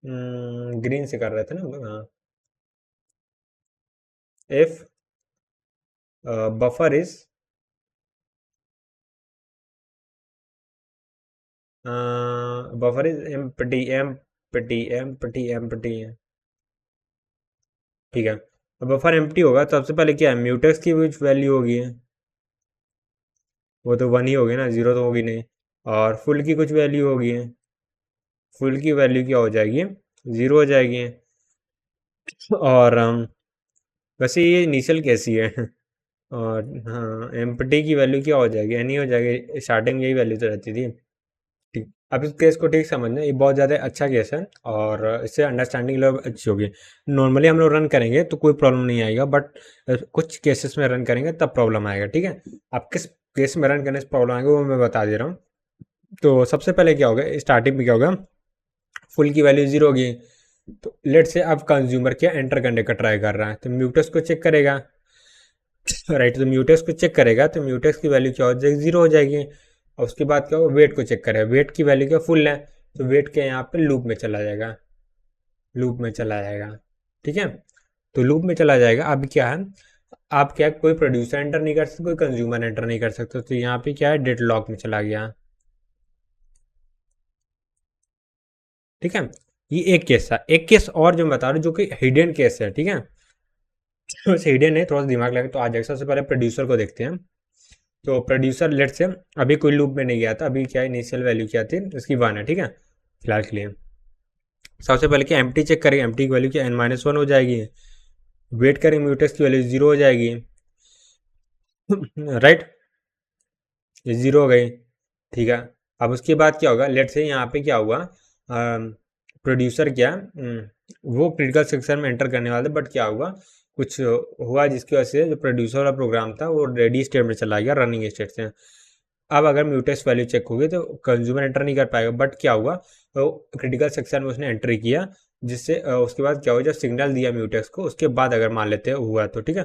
ग्रीन से कर रहे थे ना हम लोग, हाँ, F buffer is buffer is empty, empty empty empty. ठीक है, अब बफर एम्प्टी होगा तो सबसे पहले क्या है, म्यूटेक्स की कुछ वैल्यू होगी, वो तो 1 ही होगी ना, 0 तो होगी नहीं। और फुल की कुछ वैल्यू होगी, फुल की वैल्यू क्या हो जाएगी, 0 हो जाएगी। और वैसे ये इनिशियल कैसी है। और हाँ, एम्प्टी की वैल्यू क्या हो जाएगी, एनी हो जाएगी, स्टार्टिंग में यही वैल्यू तो रहती थी। ठीक, अब इस केस को ठीक समझना, ये बहुत ज़्यादा अच्छा केस है और इससे अंडरस्टैंडिंग लेवल अच्छी होगी। नॉर्मली हम लोग रन करेंगे तो कोई प्रॉब्लम नहीं आएगा, बट कुछ केसेस में रन करेंगे तब प्रॉब्लम आएगा। ठीक है, अब किस केस में रन करने से प्रॉब्लम आएगा वो मैं बता दे रहा हूँ। तो सबसे पहले क्या होगा, स्टार्टिंग में क्या होगा, फुल की वैल्यू 0 होगी। तो लेट से अब कंज्यूमर क्या एंटर करने का ट्राई कर रहा है, तो म्यूटेक्स को चेक करेगा, राइट। तो म्यूटेक्स को चेक करेगा तो म्यूटेक्स की वैल्यू क्या हो जाएगी, 0 हो जाएगी। और उसके बाद क्या होगा, वेट को चेक करेगा, वेट की वैल्यू क्या फुल है, तो वेट के यहाँ पे लूप में चला जाएगा, लूप में चला जाएगा। ठीक है, तो लूप में चला जाएगा। अब क्या है, आप क्या कोई प्रोड्यूसर एंटर नहीं कर सकते, कोई कंज्यूमर एंटर नहीं कर सकते, तो यहाँ पे क्या है, डेड लॉक में चला गया। ठीक है, ये एक केस था। एक केस और जो मैं बता रहा हूँ जो कि हिडन केस है। ठीक है, वैसे हिडन है, थोड़ा सा दिमाग लगा तो आ जाएगा। सबसे पहले प्रोड्यूसर को देखते हैं। तो प्रोड्यूसर लेट से अभी कोई लूप में नहीं गया था, अभी क्या इनिशियल वैल्यू क्या थी इसकी 1 है। ठीक है, फिलहाल के लिए सबसे पहले क्या एम्प्टी चेक करेंगे, एम्प्टी की वैल्यू क्या n-1 हो जाएगी। वेट करेंगे, म्यूटेक्स की वैल्यू 0 हो जाएगी। राइट, ये 0 हो गई। ठीक है, अब उसके बाद क्या होगा, लेट से यहाँ पे क्या हुआ, प्रोड्यूसर क्या वो क्रिटिकल सेक्शन में एंटर करने वाले, बट क्या हुआ, कुछ हुआ जिसकी वजह से जो प्रोड्यूसर वाला प्रोग्राम था वो रेडी स्टेट में चला गया, रनिंग स्टेट से। अब अगर म्यूटेक्स वैल्यू चेक होगी तो कंज्यूमर एंटर नहीं कर पाएगा, बट क्या हुआ, तो क्रिटिकल सेक्शन में उसने एंट्री किया, जिससे उसके बाद क्या हुआ, जब सिग्नल दिया म्यूटेक्स को, उसके बाद अगर मान लेते हुआ तो ठीक है,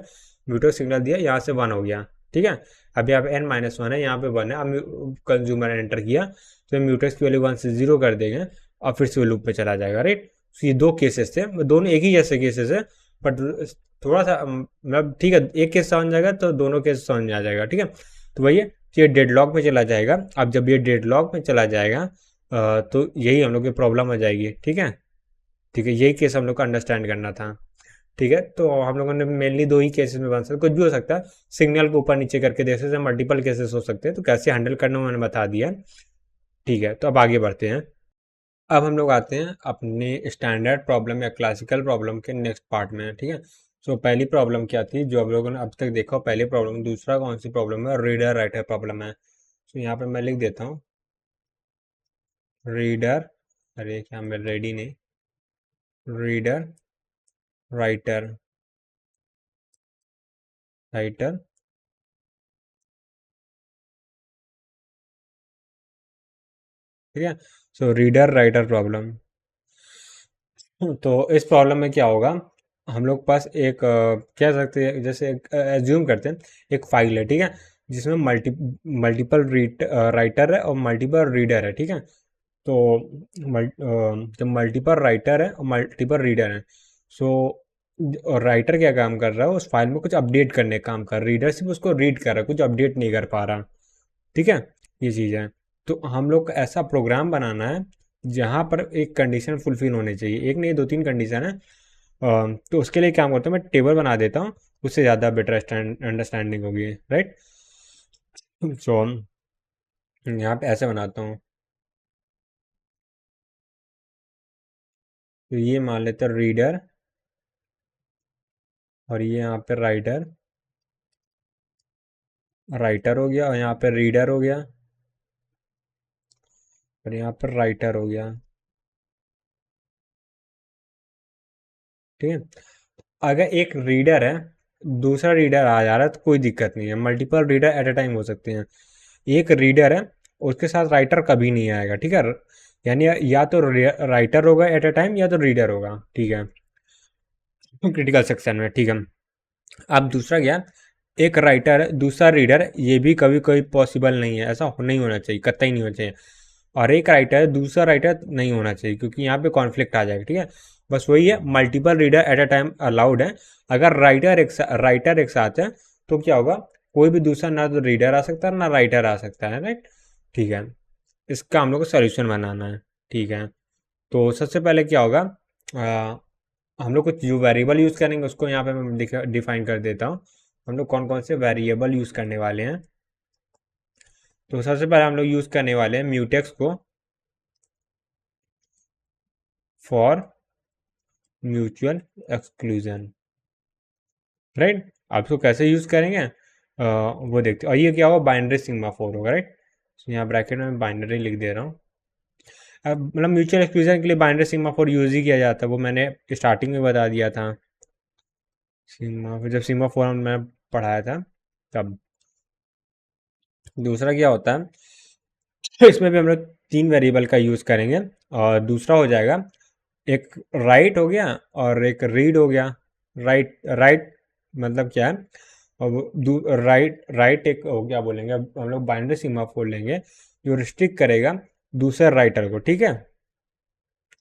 म्यूटेक्स सिग्नल दिया, यहाँ से 1 हो गया। ठीक है, अब यहाँ पे n-1 है, यहाँ पे 1 है। अब कंज्यूमर एंटर किया तो म्यूटेक्स की वैल्यू 1 से 0 कर देंगे और फिर से वो लूप में चला जाएगा। राइट, तो ये दो केसेस थे, दोनों एक ही जैसे केसेस है, बट थोड़ा सा मतलब ठीक है, एक केस समझ जाएगा तो दोनों केस समझ में आ जाएगा। ठीक है, तो वही है, ये डेडलॉक में चला जाएगा। अब जब ये डेडलॉक में चला जाएगा तो यही हम लोग की प्रॉब्लम हो जाएगी। ठीक है, ठीक है, यही केस हम लोग को अंडरस्टैंड करना था। ठीक है, तो हम लोगों ने मेनली दो ही केसेस में बन सकता, कुछ भी हो सकता है, सिग्नल को ऊपर नीचे करके देख सकते हैं, मल्टीपल केसेस हो सकते हैं, तो कैसे हैंडल करना मैंने बता दिया। ठीक है, तो अब आगे बढ़ते हैं। अब हम लोग आते हैं अपने स्टैंडर्ड प्रॉब्लम या क्लासिकल प्रॉब्लम के नेक्स्ट पार्ट में। ठीक है, सो पहली प्रॉब्लम क्या थी जो हम लोगों ने अब तक देखा, पहली प्रॉब्लम। दूसरा कौन सी प्रॉब्लम है, रीडर राइटर प्रॉब्लम है। तो यहाँ पे मैं लिख देता हूँ रीडर, अरे क्या मैं रेडी नहीं, रीडर राइटर, राइटर, ठीक है। सो रीडर राइटर प्रॉब्लम, तो इस प्रॉब्लम में क्या होगा, हम लोग पास एक कह सकते हैं, जैसे एज्यूम करते हैं एक फाइल है। ठीक है, जिसमें मल्टीपल राइटर है और मल्टीपल रीडर है। ठीक है, तो जब मल्टीपल राइटर है और मल्टीपल रीडर है, सो राइटर क्या काम कर रहा है, उस फाइल में कुछ अपडेट करने का काम कर रहा है, रीडर सिर्फ उसको रीड कर रहा है, कुछ अपडेट नहीं कर पा रहा। ठीक है, ये चीज़ है। तो हम लोग को ऐसा प्रोग्राम बनाना है जहाँ पर एक कंडीशन फुलफिल होनी चाहिए, एक नहीं दो तीन कंडीशन है। तो उसके लिए क्या करता हूँ, मैं टेबल बना देता हूँ, उससे ज़्यादा बेटर अंडरस्टैंडिंग होगी। राइट, सो यहाँ पे ऐसे बनाता हूँ, तो ये मान लेते हैं रीडर, और ये यहाँ पे राइटर, राइटर हो गया, और यहाँ पे रीडर हो गया, और यहाँ पर राइटर हो गया। ठीक है, अगर एक रीडर है, दूसरा रीडर आ जा रहा है तो कोई दिक्कत नहीं है, multiple reader at a time हो सकते हैं। एक रीडर है, उसके साथ राइटर कभी नहीं आएगा। ठीक है, यानी या तो राइटर होगा एट अ टाइम या तो रीडर होगा। ठीक है, क्रिटिकल सेक्शन में। ठीक है, अब दूसरा क्या, एक राइटर है दूसरा रीडर है, ये भी कभी कभी पॉसिबल नहीं है, ऐसा नहीं होना चाहिए, कतई नहीं होना चाहिए। और एक राइटर है दूसरा राइटर नहीं होना चाहिए, क्योंकि यहाँ पे कॉन्फ्लिक्ट आ जाएगा। ठीक है, बस वही है, multiple reader at a time allowed है। अगर राइटर एक साथ है तो क्या होगा, कोई भी दूसरा ना तो रीडर आ सकता है ना राइटर आ सकता है। राइट, ठीक है, इसका हम लोग को सोल्यूशन बनाना है। ठीक है, तो सबसे पहले क्या होगा, हम लोग कुछ जो वेरिएबल यूज़ करेंगे उसको यहाँ पे मैं डिफाइन कर देता हूँ। हम लोग कौन कौन से वेरिएबल यूज़ करने वाले हैं, तो सबसे पहले हम लोग यूज़ करने वाले हैं म्यूटेक्स को फॉर म्यूचुअल एक्सक्लूजन। राइट, आप इसको कैसे यूज़ करेंगे वो देखते हैं। और ये क्या होगा, बाइनरी सिग्मा 4 होगा। राइट, तो यहाँ ब्रैकेट में बाइनरी लिख दे रहा हूँ। अब मतलब म्यूचुअल एक्सक्लूजन के लिए बाइनरी सिग्मा 4 यूज़ ही किया जाता है, वो मैंने स्टार्टिंग में बता दिया था। सिग्मा जब सिग्मा 4 मैंने पढ़ाया था तब। दूसरा क्या होता है, इसमें भी हम लोग तीन वेरिएबल का यूज़ करेंगे, और दूसरा हो जाएगा एक राइट हो गया और एक रीड हो गया। राइट राइट मतलब क्या है, और राइट राइट एक क्या बोलेंगे, अब हम लोग बाइनरी सीमाफोर लेंगे जो रिस्ट्रिक्ट करेगा दूसरे राइटर को, ठीक है।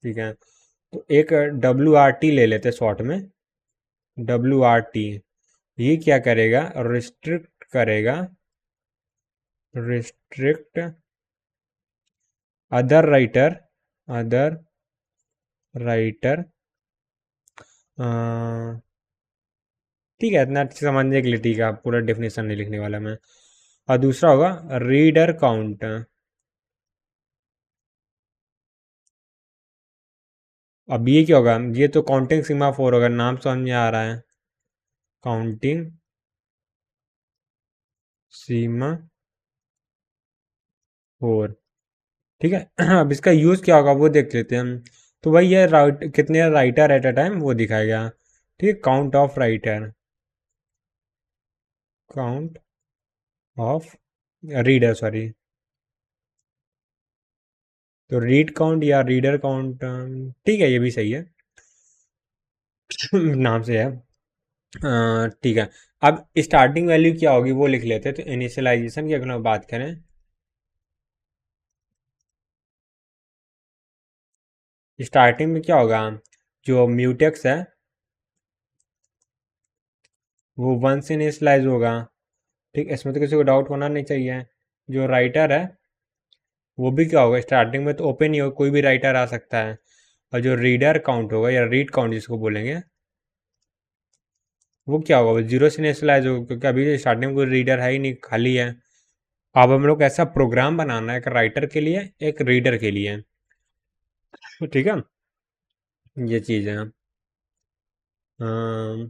ठीक है, तो एक WRT ले लेते शॉर्ट में। WRT ये क्या करेगा, रिस्ट्रिक्ट करेगा, restrict other writer, other writer, ठीक है, इतना अच्छे समझने के लिए ठीक है, पूरा डेफिनेशन नहीं लिखने वाला मैं। और दूसरा होगा रीडर काउंट। अब ये क्या होगा, ये तो काउंटिंग सीमा फोर होगा, नाम समझ में आ रहा है, काउंटिंग सीमा फोर, ठीक है। अब इसका यूज़ क्या होगा वो देख लेते हैं हम। तो भाई ये राइट कितने राइटर एट अ टाइम वो दिखाएगा, ठीक है, count of writer, count of reader, sorry, तो रीड काउंट या रीडर काउंट, ठीक है, ये भी सही है। नाम से है, ठीक है। अब स्टार्टिंग वैल्यू क्या होगी वो लिख लेते हैं, तो इनिशियलाइजेशन की अगर हम बात करें, स्टार्टिंग में क्या होगा, जो म्यूटेक्स है वो 1 से इनिशियलाइज होगा, ठीक, इसमें तो किसी को डाउट होना नहीं चाहिए। जो राइटर है वो भी क्या होगा, स्टार्टिंग में तो ओपन ही होगा, कोई भी राइटर आ सकता है। और जो रीडर काउंट होगा या रीड काउंट जिसको बोलेंगे, वो क्या होगा, वो 0 से इनिशियलाइज होगा, क्योंकि अभी स्टार्टिंग में कोई रीडर है ही नहीं, खाली है। अब हम लोग ऐसा प्रोग्राम बनाना है, एक राइटर के लिए एक रीडर के लिए, ठीक है, ये चीज़ है। अम,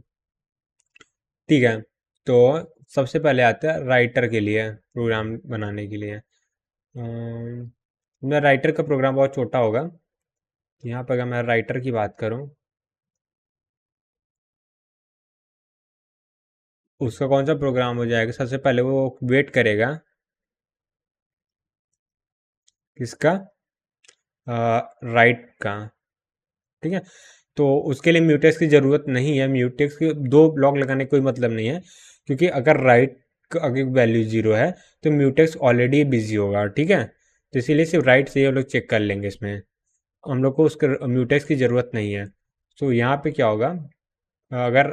ठीक है, तो सबसे पहले आता है राइटर के लिए प्रोग्राम बनाने के लिए। मेरा राइटर का प्रोग्राम बहुत छोटा होगा, यहाँ पर अगर मैं राइटर की बात करूँ, उसका कौन सा प्रोग्राम हो जाएगा, सबसे पहले वो वेट करेगा किसका, राइट का, ठीक है। तो उसके लिए म्यूटेक्स की ज़रूरत नहीं है, म्यूटेक्स के दो ब्लॉक लगाने का कोई मतलब नहीं है, क्योंकि अगर राइट अगर वैल्यू 0 है तो म्यूटेक्स ऑलरेडी बिजी होगा, ठीक है। तो इसीलिए सिर्फ राइट से ही हम लोग चेक कर लेंगे, इसमें हम लोग को उसके म्यूटेक्स की ज़रूरत नहीं है। तो यहाँ पे क्या होगा, अगर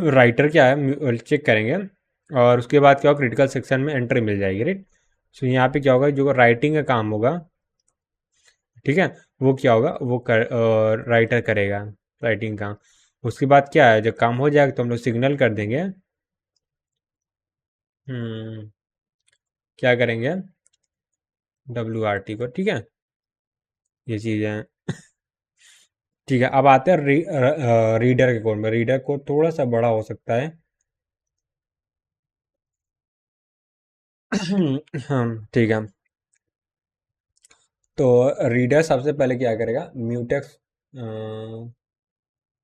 राइटर क्या है चेक करेंगे, और उसके बाद क्या होगा, क्रिटिकल सेक्शन में एंट्री मिल जाएगी, राइट। सो यहाँ पे क्या होगा, जो राइटिंग का काम होगा, ठीक है, वो क्या होगा, वो राइटर करेगा राइटिंग का। उसके बाद क्या है, जब काम हो जाएगा तो हम लोग सिग्नल कर देंगे, क्या करेंगे, WRT को, ठीक है, ये चीज़ है। ठीक है, अब आते हैं रीडर के कोड में। रीडर कोड थोड़ा सा बड़ा हो सकता है। ठीक है, तो रीडर सबसे पहले क्या करेगा, म्यूटेक्स,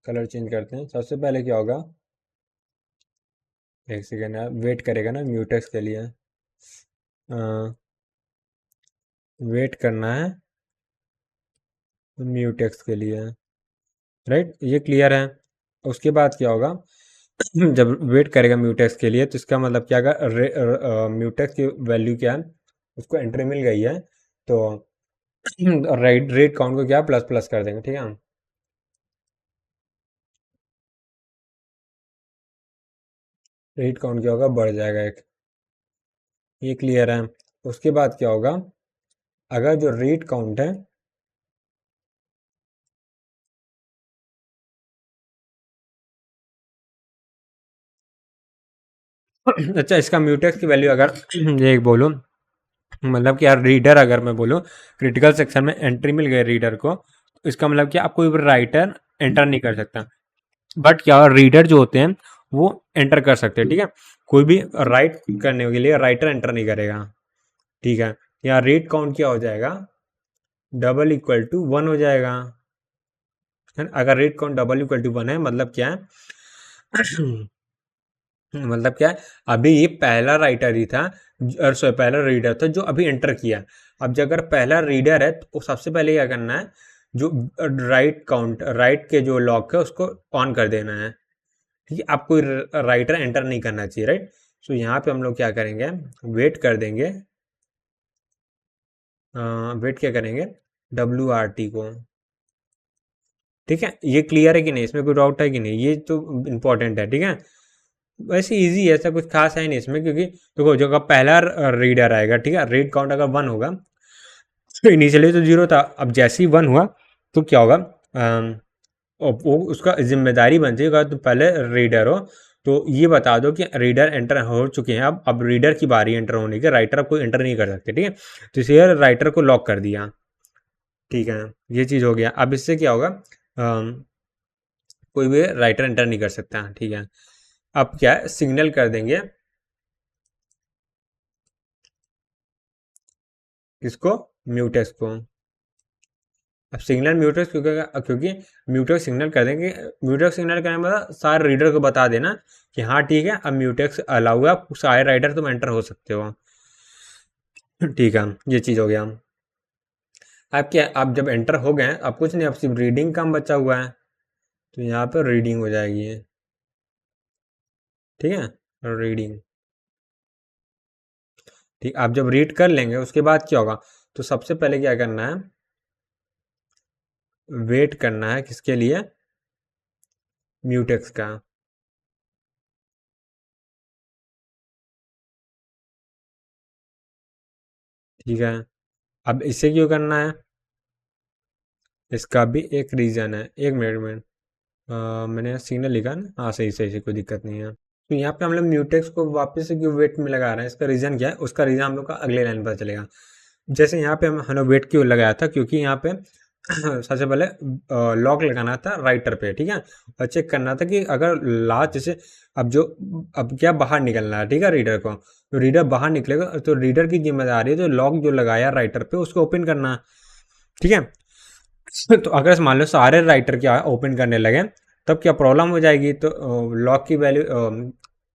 कलर चेंज करते हैं, सबसे पहले क्या होगा, एक सेकेंड यार, वेट करेगा ना म्यूटेक्स के लिए, वेट करना है म्यूटेक्स के लिए, राइट, ये क्लियर है। उसके बाद क्या होगा, जब वेट करेगा म्यूटेक्स के लिए, तो इसका मतलब क्या होगा, म्यूटेक्स की वैल्यू क्या है, उसको एंट्री मिल गई है, तो राइट रेट काउंट को क्या प्लस प्लस कर देंगे, ठीक है। रेट काउंट क्या होगा, बढ़ जाएगा एक, ये क्लियर है। उसके बाद क्या होगा, अगर जो रेट काउंट है, अच्छा, इसका म्यूटेक्स की वैल्यू अगर ये बोलूँ, मतलब कि यार रीडर अगर मैं बोलूँ, क्रिटिकल सेक्शन में एंट्री मिल गई रीडर को, तो इसका मतलब कि आप कोई भी राइटर एंटर नहीं कर सकता, बट क्या रीडर जो होते हैं वो एंटर कर सकते हैं, ठीक है। कोई भी राइट करने के लिए राइटर एंटर नहीं करेगा, ठीक है। यहाँ रीड काउंट क्या हो जाएगा, डबल इक्वल टू 1 हो जाएगा, है ना? अगर read count double equal to 1 है, मतलब क्या है, मतलब क्या है, अभी ये पहला राइटर ही था, सॉरी पहला रीडर था जो अभी एंटर किया। अब जो अगर पहला रीडर है तो सबसे पहले क्या करना है, जो राइट काउंट राइट के जो लॉक है उसको ऑन कर देना है, ठीक है, आपको राइटर एंटर नहीं करना चाहिए, राइट। सो यहाँ पे हम लोग क्या करेंगे, वेट कर देंगे, वेट क्या करेंगे, WRT को। ठीक है, ये क्लियर है कि नहीं, इसमें कोई डाउट है कि नहीं, ये तो इम्पोर्टेंट है, ठीक है। वैसे इजी है, ऐसा कुछ खास है नहीं इसमें, क्योंकि देखो जो का पहला रीडर आएगा, ठीक है, रीड काउंट अगर 1 होगा तो इनिशियली तो 0 था, अब जैसे ही 1 हुआ तो क्या होगा, और वो उसका जिम्मेदारी बन जाएगा, तो पहले रीडर हो तो ये बता दो कि रीडर एंटर हो चुके हैं, अब रीडर की बारी एंटर होने की, राइटर अब कोई एंटर नहीं कर सकते, ठीक है। तो इसलिए राइटर को लॉक कर दिया, ठीक है, ये चीज़ हो गया। अब इससे क्या होगा, कोई भी राइटर एंटर नहीं कर सकता, ठीक है। अब क्या है, सिग्नल कर देंगे किसको, म्यूटेक्स को। अब सिग्नल म्यूटेक्स क्योंकि क्योंकि म्यूटेक्स सिग्नल कर देंगे, म्यूटेक्स सिग्नल करने में मतलब सारे रीडर को बता देना कि हाँ ठीक है, अब म्यूटेक्स अलाउ है, सारे राइडर तुम एंटर हो सकते हो, ठीक है, ये चीज़ हो गया। अब क्या, आप जब एंटर हो गए अब कुछ नहीं, अब सिर्फ रीडिंग काम बचा हुआ है, तो यहाँ पर रीडिंग हो जाएगी, ठीक है, रीडिंग। ठीक, आप जब रीड कर लेंगे उसके बाद क्या होगा, तो सबसे पहले क्या करना है, वेट करना है किसके लिए, म्यूटेक्स का। ठीक है, अब इसे क्यों करना है, इसका भी एक रीज़न है, एक मिनट में, मैंने सिग्नल लिखा ना, हाँ सही सही सही, कोई दिक्कत नहीं है। तो यहाँ पे हम लोग म्यूटेक्स को वापस से क्यों वेट में लगा रहे हैं, इसका रीज़न क्या है, उसका रीज़न हम लोग का अगले लाइन पता चलेगा। जैसे यहाँ पे हम लोग वेट क्यों लगाया था, क्योंकि यहाँ पे सबसे पहले लॉक लगाना था राइटर पे, ठीक है, और चेक करना था कि अगर लास्ट जैसे अब जो, अब क्या बाहर निकलना है, ठीक है, रीडर को, तो रीडर बाहर निकलेगा तो रीडर की जिम्मेदारी है जो लॉक जो लगाया राइटर पे उसको ओपन करना, ठीक है। तो अगर मान लो सारे राइटर क्या ओपन करने लगे तब क्या प्रॉब्लम हो जाएगी, तो लॉक की वैल्यू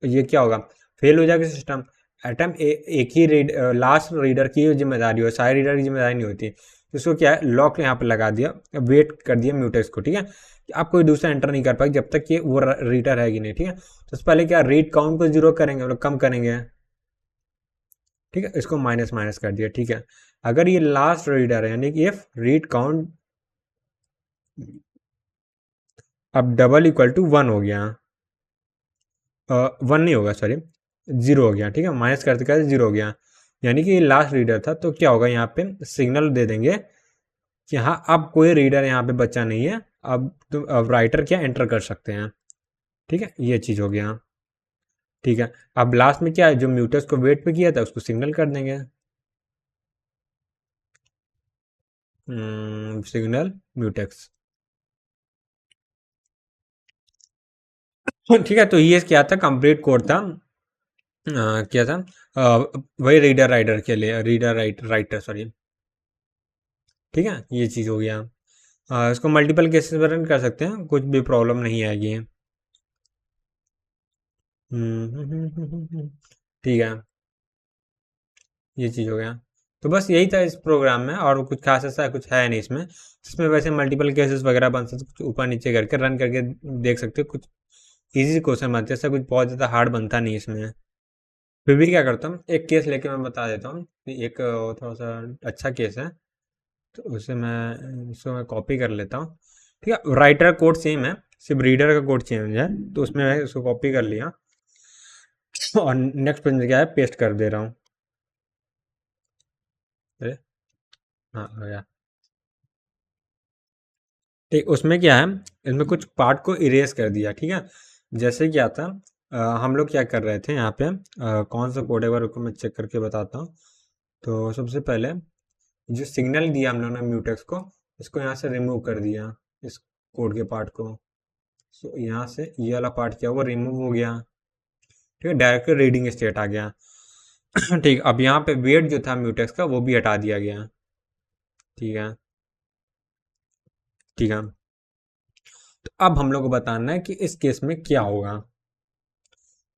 ये क्या होगा, फेल हो जाएगा सिस्टम। एटम एक ही लास्ट रीडर की जिम्मेदारी हो, सारे रीडर की जिम्मेदारी नहीं होती, तो इसको क्या है, लॉक यहाँ पे लगा दिया, वेट कर दिया म्यूटेक्स को, ठीक है, कि आप कोई दूसरा एंटर नहीं कर पाए जब तक कि वो रीडर है कि नहीं, ठीक है। तो उससे पहले क्या, रीड काउंट को 0 करेंगे, मतलब कम करेंगे, ठीक है, इसको माइनस माइनस कर दिया, ठीक है। अगर ये लास्ट रीडर है, यानी कि इफ रीड काउंट अब डबल इक्वल टू 1 हो गया, 1 नहीं होगा सॉरी, 0 हो गया, ठीक है, माइनस करते करते 0 हो गया, यानी कि ये लास्ट रीडर था, तो क्या होगा, यहाँ पे सिग्नल दे देंगे कि हाँ अब कोई रीडर यहाँ पे बचा नहीं है, अब राइटर क्या एंटर कर सकते हैं, ठीक है, ये चीज़ हो गया, ठीक है। अब लास्ट में क्या है, जो म्यूटस को वेट पे किया था उसको सिग्नल कर देंगे, सिग्नल म्यूटेक्स, ठीक है। तो ये क्या था, कंप्लीट कोड था, क्या था, वही रीडर राइटर के लिए, रीडर राइटर सॉरी, ठीक है, ये चीज़ हो गया। इसको मल्टीपल केसेस में रन कर सकते हैं, कुछ भी प्रॉब्लम नहीं आएगी, ठीक है, ये चीज़ हो गया। तो बस यही था इस प्रोग्राम में, और कुछ खास ऐसा कुछ है नहीं इसमें, जिसमें वैसे मल्टीपल केसेस वगैरह बन सकते, कुछ ऊपर नीचे करके रन करके देख सकते हो, कुछ इजी क्वेश्चन बनते हैं, ऐसा कुछ बहुत ज़्यादा हार्ड बनता नहीं इसमें। फिर भी क्या करता हूँ, एक केस लेके मैं बता देता हूँ कि एक थोड़ा सा अच्छा केस है, तो उसे मैं इसको मैं कॉपी कर लेता हूँ, ठीक है। राइटर कोड सेम है, सिर्फ रीडर का कोड चेंज है, तो उसमें मैं उसको कॉपी कर लिया और नेक्स्ट पेज में क्या है, पेस्ट कर दे रहा हूँ, अरे हाँ हो गया, ठीक। उसमें क्या है, इसमें कुछ पार्ट को इरेज कर दिया, ठीक है। जैसे क्या था, हम लोग क्या कर रहे थे यहाँ पे, कौन सा कोड है बार को मैं चेक करके बताता हूँ। तो सबसे पहले जो सिग्नल दिया हम लोग ने म्यूटेक्स को, इसको यहाँ से रिमूव कर दिया, इस कोड के पार्ट को। सो यहाँ से ये वाला पार्ट क्या हुआ, रिमूव हो गया, ठीक है, डायरेक्ट रीडिंग स्टेट आ गया। ठीक, अब यहाँ पे वेट जो था म्यूटेक्स का वो भी हटा दिया गया, ठीक है, ठीक है। तो अब हम लोग को बताना है कि इस केस में क्या होगा,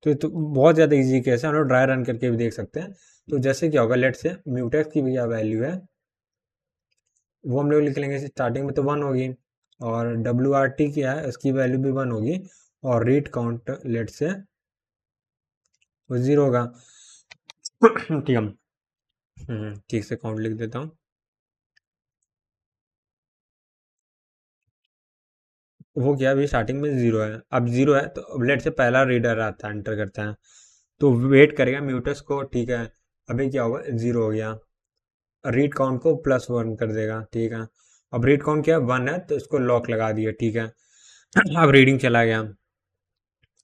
तो ये तो बहुत ज़्यादा इजी केस है, हम लोग ड्राई रन करके भी देख सकते हैं। तो जैसे क्या होगा, लेट से म्यूटेक्स की भी क्या वैल्यू है वो हम लोग लिख लेंगे, स्टार्टिंग में तो 1 होगी, और WRT क्या है उसकी वैल्यू भी 1 होगी, और रीड काउंट लेट से वो 0 होगा। ठीक है, ठीक से काउंट लिख देता हूँ। वो क्या, अभी स्टार्टिंग में 0 है, अब 0 है तो अब लेट से पहला रीडर आता है, एंटर करता है तो वेट करेगा म्यूटस को। ठीक है, अभी क्या होगा, 0 हो गया, रीड काउंट को +1 कर देगा। ठीक है, अब रीड काउंट क्या है, 1 है तो इसको लॉक लगा दिया। ठीक है, अब रीडिंग चला गया।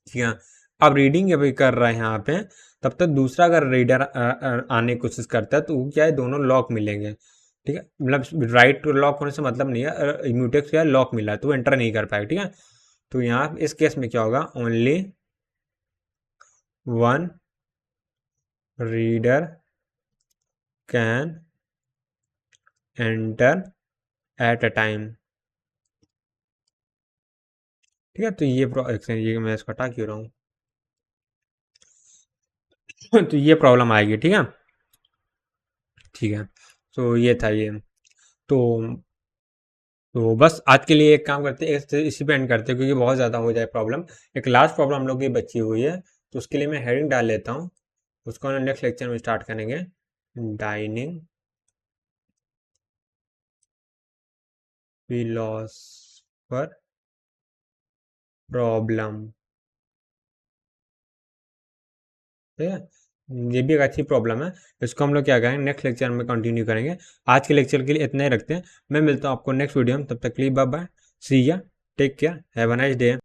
ठीक है, अब रीडिंग अभी कर रहा है यहाँ पे, तब तक दूसरा अगर रीडर आने की कोशिश करता है तो वो क्या है, दोनों लॉक मिलेंगे। ठीक है, मतलब राइट लॉक होने से मतलब नहीं है, म्यूटेक्स क्या है, लॉक मिला है तो वो एंटर नहीं कर पाएगा। ठीक है, तो यहाँ इस केस में क्या होगा, only one reader can enter at a time. ठीक है, तो ये मैं इसको हटा क्यों रहा हूँ। तो ये प्रॉब्लम आएगी। ठीक है, ठीक है, तो ये था ये। तो बस आज के लिए एक काम करते हैं, इसी पे एंड करते हैं क्योंकि बहुत ज़्यादा हो जाए प्रॉब्लम। एक लास्ट प्रॉब्लम हम लोग की बची हुई है, तो उसके लिए मैं हेडिंग डाल लेता हूँ, उसको हम नेक्स्ट लेक्चर में स्टार्ट करेंगे। Dining philosopher problem. ठीक है, ये भी एक अच्छी प्रॉब्लम है, इसको हम लोग क्या करेंगे, नेक्स्ट लेक्चर में कंटिन्यू करेंगे। आज के लेक्चर के लिए इतना ही रखते हैं, मैं मिलता हूँ आपको नेक्स्ट वीडियो में, तब तक के लिए bye bye, see ya, take care, have a nice day.